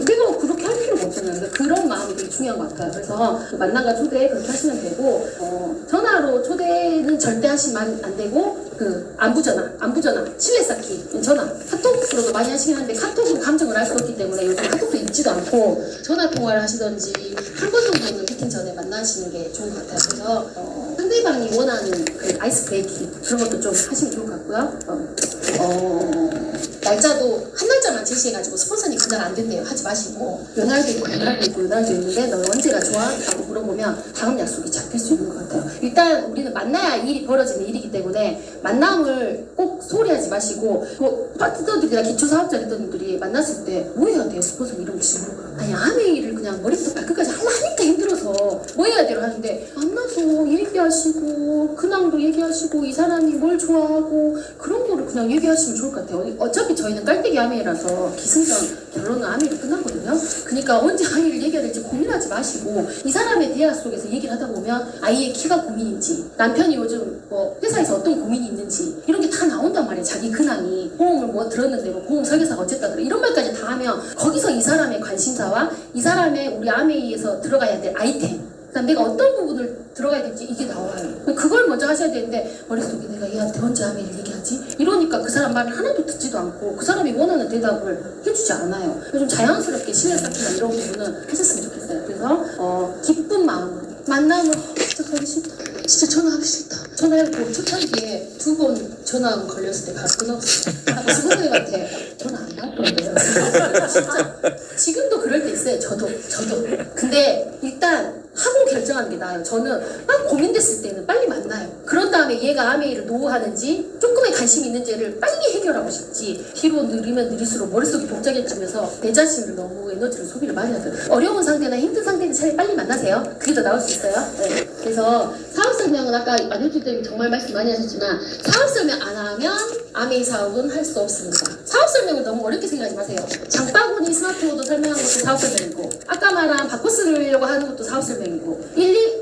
Speaker 1: 내가 그렇게 할 필요가 없잖아요. 근데 그런 마음이 되게 중요한 것 같아요. 그래서 만남과 초대 그렇게 하시면 되고 전화로 초대는 절대 하시면 안 되고 안부전화, 실내 쌓기, 전화, 카톡으로도 많이 하시긴 한데 카톡으로 감정을 알 수 없기 때문에 요즘 카톡도 읽지도 않고 전화 통화를 하시던지 한 번 정도는 미팅 전에 만나시는 게 좋은 것 같아요. 그래서 상대방이 원하는 그 아이스 브레이킹 그런 것도 좀 하시면 좋을 것 같고요. 날짜도 한 날짜만 제시해가지고 스폰서님 그날 안 된대요 하지 마시고 연날도 있고 연날도 있는데 너 언제가 좋아? 라고 물어보면 다음 약속이 잡힐 수 있는 것 같아요. 일단 우리는 만나야 일이 벌어지는 일이기 때문에 만남을 꼭 소홀히 하지 마시고 파트너들이나 기초사업자 리더님들이 만났을 때 뭐 해야 돼요? 스폰서님 이런 거 지금 아니 아메이를 그냥 머리부터 발끝까지 하니까 힘들어서 뭐 해야 돼요? 하는데 만나서 얘기하시고 근황도 얘기하시고 이 사람이 뭘 좋아하고 그런 거를 그냥 얘기하시면 좋을 것 같아요. 어차피 저희는 깔때기 아메이라서 기승전 결론은 아메이로 끝나거든요. 그러니까 언제 아메이를 얘기해야 될지 고민하지 마시고 이 사람의 대화 속에서 얘기를 하다 보면 아이의 키가 고민인지 남편이 요즘 뭐 회사에서 어떤 고민이 있는지 이런 게 다 나온단 말이에요. 자기 근황이 보험을 뭐 들었는데 뭐 보험 설계사가 어쨌다 그래 이런 말까지 다 하면 거기서 이 사람의 관심사와 이 사람의 우리 아메이에서 들어가야 될 아이템 그다음 내가 어떤 부분을 들어가야 될지 이게 나와요. 그걸 먼저 하셔야 되는데 머릿속에 내가 얘한테 언제 아메이를 얘기하지? 이러니까 그 사람 말을 하나도 듣지도 않고 그 사람이 원하는 대답을 해주지 않아요. 좀 자연스럽게 신뢰 쌓기나 이런 부분은 하셨으면 좋겠어요. 그래서 기쁜 마음으로 만남을 진짜 가기 싫다. 진짜 전화하기 싫다. 전화해도 초창기에 2번 전화 걸렸을 때 바로 끊었어요. 직원님한테 전화 안 받던데요. 진짜 지금도 그럴 때 있어요. 저도. 근데 일단 하고 결정하는 게 나아요. 저는 막 고민됐을 때는 빨리 만나요. 그런 다음에 얘가 아메이를 노하는지 조금의 관심이 있는지를 빨리 해결하고 싶지 뒤로 늘리면 늘릴수록 머릿속이 복잡해지면서 내 자신을 너무 에너지를 소비를 많이 하거든요. 어려운 상대나 힘든 상대는 차라리 빨리 만나세요. 그게 더 나을 수 있어요. 네. 그래서 사업 설명은 아까 안효주 때문에 정말 말씀 많이 하셨지만 사업 설명 안 하면 아메이 사업은 할 수 없습니다. 사업 설명을 너무 어렵게 생각하지 마세요. 장바구니 스마트워드 설명하는 것도 사업 설명이고 아까 말한 바꿔 쓰려고 하는 것도 사업 설명이고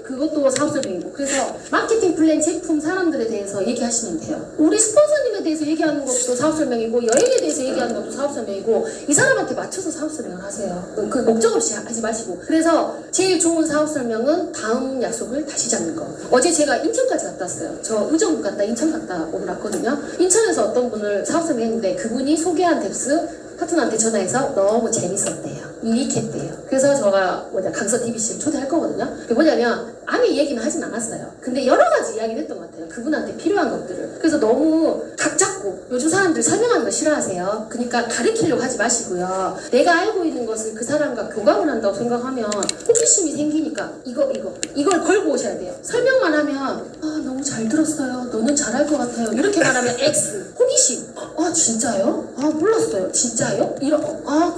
Speaker 1: 그것도 사업 설명이고 그래서 마케팅 플랜 제품 사람들에 대해서 얘기하시면 돼요. 우리 스폰서님에 대해서 얘기하는 것도 사업 설명이고 여행에 대해서 얘기하는 것도 사업 설명이고 이 사람한테 맞춰서 사업 설명을 하세요. 그 목적 없이 하지 마시고 그래서 제일 좋은 사업 설명은 다음 약속을 다시 잡는 거. 어제 제가 인천까지 갔다 왔어요. 저 의정부 갔다 인천 갔다 오늘 왔거든요. 인천에서 어떤 분을 사업 설명했는데 그분이 소개한 뎁스 파트너한테 전화해서 너무 재밌었대요. 유익했대요. 그래서 제가 강서 DBC를 초대할 거거든요. 그게 뭐냐면 아메이 얘기는 하진 않았어요. 근데 여러 가지 이야기를 했던 것 같아요. 그분한테 필요한 것들을. 그래서 너무 각 잡고 요즘 사람들 설명하는 거 싫어하세요. 그러니까 가르치려고 하지 마시고요. 내가 알고 있는 것을 그 사람과 교감을 한다고 생각하면 호기심이 생기니까 이걸 걸고 오셔야 돼요. 설명만 하면 너무 잘 들었어요. 너는 잘할 것 같아요. 이렇게 말하면 X. 호기심. 진짜요? 몰랐어요. 진짜요?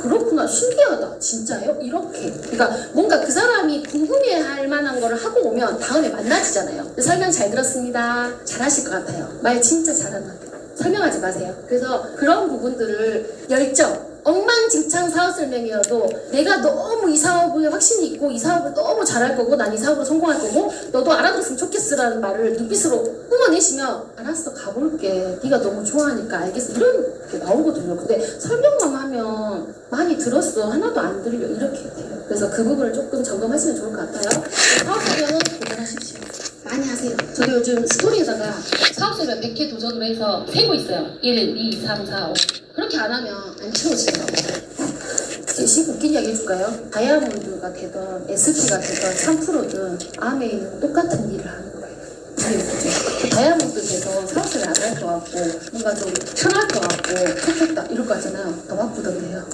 Speaker 1: 그렇구나. 신기하다. 진짜요? 이렇게. 그러니까 뭔가 그 사람이 궁금해할 만한 거를 하고 오면 다음에 만나지잖아요. 설명 잘 들었습니다. 잘하실 것 같아요. 말 진짜 잘하는 것 같아요. 설명하지 마세요. 그래서 그런 부분들을 엉망진창 사업 설명이어도 내가 너무 이 사업에 확신이 있고 이 사업을 너무 잘할 거고 난 이 사업으로 성공할 거고 너도 알아들었으면 좋겠어라는 말을 눈빛으로 뿜어내시면 알았어 가볼게 네가 너무 좋아하니까 알겠어 이런 게 나오거든요. 근데 설명만 하면 많이 들었어 하나도 안 들려 이렇게 돼요. 그래서 그 부분을 조금 점검하시면 좋을 것 같아요. 사업 설명은 도전하십시오. 많이 하세요. 저도 요즘 스토리에다가 사업 설명 100회 도전을 해서 세고 있어요. 1, 2, 3, 4, 5 그렇게 안 하면 안 채워지더라고요. 웃긴 이야기 해줄까요? 다이아몬드가 되던 SP가 되던 3프로든 아메이는 똑같은 일을 하는 거예요. 다이아몬드 돼서 사업을 안 할 것 같고 뭔가 좀 편할 것 같고 좋겠다 이럴 거 같잖아요. 더 바쁘던데요.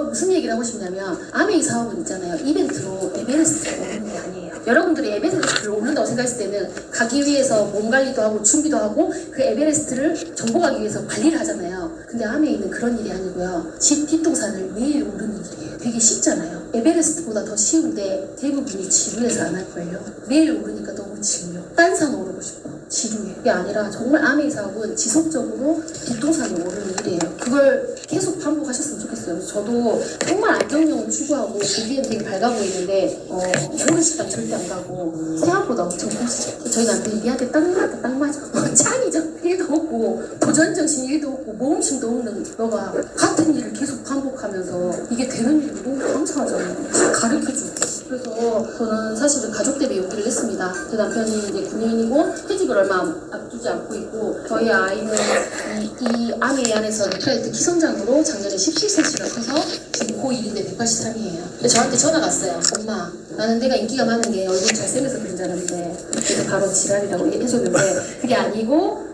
Speaker 1: 무슨 얘기를 하고 싶냐면 아메이 사업은 있잖아요. 이벤트로 에베레스트를 오르는 게 아니에요. 여러분들이 에베레스트를 오른다고 생각했을 때는 가기 위해서 몸 관리도 하고 준비도 하고 그 에베레스트를 정복하기 위해서 관리를 하잖아요. 근데 아메이는 그런 일이 아니고요. 집 뒷동산을 매일 오르는 일이에요. 되게 쉽잖아요. 에베레스트보다 더 쉬운데 대부분이 지루해서 안 할걸요. 매일 오르니까 너무 질려. 딴 산 오르고 싶어. 지루해. 그게 아니라 정말 아메이 사업은 지속적으로 뒷동산이 오르는 일이에요. 그걸 계속 반복하셨으면 좋겠어요. 저도 정말 안정형을 추구하고 보기엔 되게 밝아 보이는데 오른 식당 절대 안 가고 생각보다 엄청 꼼수죠. 저희 남편이 니한테 딱 맞다 딱 맞아. 창의적 일도 없고 도전정신 일도 없고 모험심도 없는 너가 같은 일을 계속 반복하면서 이게 되는 일이 너무 감사하잖아요. 가르쳐주고. 그래서 저는 사실은 가족 대비 용기를 냈습니다. 제 남편이 이제 군인이고 퇴직을 얼마 앞두지 않고 있고 저희 아이는 이 아메이 안에서 트라이트 키성장으로 작년에 17cm가 커서 지금 고1인데 183이에요. 저한테 전화가 왔어요. 엄마 나는 내가 인기가 많은 게 얼굴 잘생겨서 그런 줄 알았는데 그래서 바로 지랄이라고 해줬는데 그게 아니고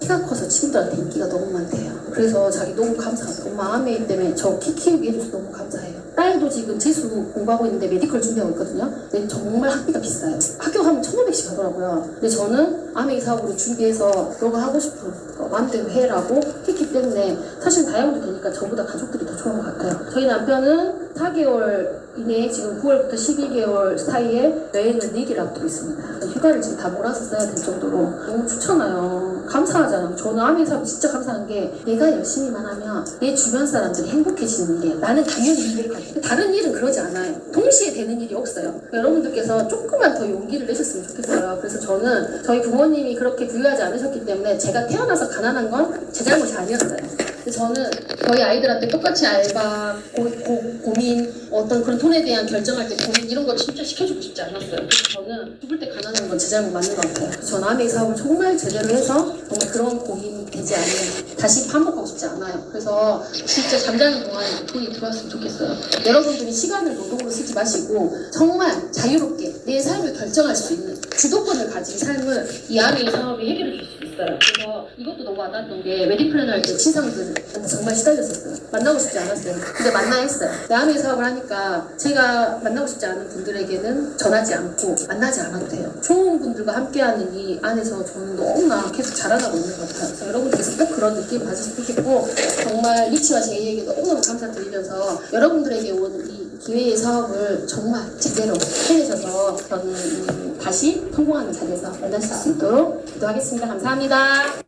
Speaker 1: 키가 커서 친구들한테 인기가 너무 많대요. 그래서 자기 너무 감사하고 엄마 아메이 때문에 저 키 키우게 해줘서 너무 감사해요. 딸도 지금 재수 공부하고 있는데 메디컬 준비하고 있거든요. 근데 정말 학비가 비싸요. 학교 가면 1,500씩 하더라고요. 근데 저는 아메이 사업으로 준비해서 너가 하고 싶은 거 마음대로 해라고 했기 때문에 사실 다이아몬드 되니까 저보다 가족들이 더 좋은 것 같아요. 저희 남편은 4개월 이내에 지금 9월부터 12개월 사이에 여행을 4개를 앞두고 있습니다. 휴가를 지금 다 몰아서 써야 될 정도로 너무 좋잖아요. 감사하잖아요. 저는 아메이 사업 진짜 감사한 게 내가 열심히만 하면 내 주변 사람들이 행복해지는 일이에요. 나는 당연히 행복하죠. 다른 일은 그러지 않아요. 동시에 되는 일이 없어요. 여러분들께서 조금만 더 용기를 내셨으면 좋겠어요. 그래서 저는 저희 부모님이 그렇게 부유하지 않으셨기 때문에 제가 태어나서 가난한 건 제 잘못이 아니었어요. 저는 저희 아이들한테 똑같이 알바, 고민, 어떤 그런 돈에 대한 결정할 때 고민 이런 거 진짜 시켜주고 싶지 않았어요. 그래서 저는 죽을 때 가난한 건 제 잘못 맞는 것 같아요. 전 아메이 사업을 정말 제대로 해서 정말 그런 고민이 되지 않으면 다시 반복하고 싶지 않아요. 그래서 진짜 잠자는 동안에 돈이 들어왔으면 좋겠어요. 여러분들이 시간을 노동으로 쓰지 마시고 정말 자유롭게 내 삶을 결정할 수 있는 주도권을 가진 삶을 이 아메이 사업이 해결해 줄 수 있어요. 그래서 이것도 너무 와닿았던 게 웨딩 플래너 할 때 친상들한테 정말 시달렸었어요. 만나고 싶지 않았어요. 근데 만나야 했어요. 아메이 사업을 하니까 제가 만나고 싶지 않은 분들에게는 전하지 않고 만나지 않아도 돼요. 좋은 분들과 함께하는 이 안에서 저는 너무나 계속 자라나고 있는 것 같아요. 그래서 여러분들께서 꼭 그런 느낌 받으셨으면 좋겠고 정말 리치와 제이에게 너무너무 감사드리면서 여러분들에게 온 이 기회의 사업을 정말 제대로 해내셔서 저는 다시 성공하는 자리에서 만나실 수 있도록 기도하겠습니다. 감사합니다.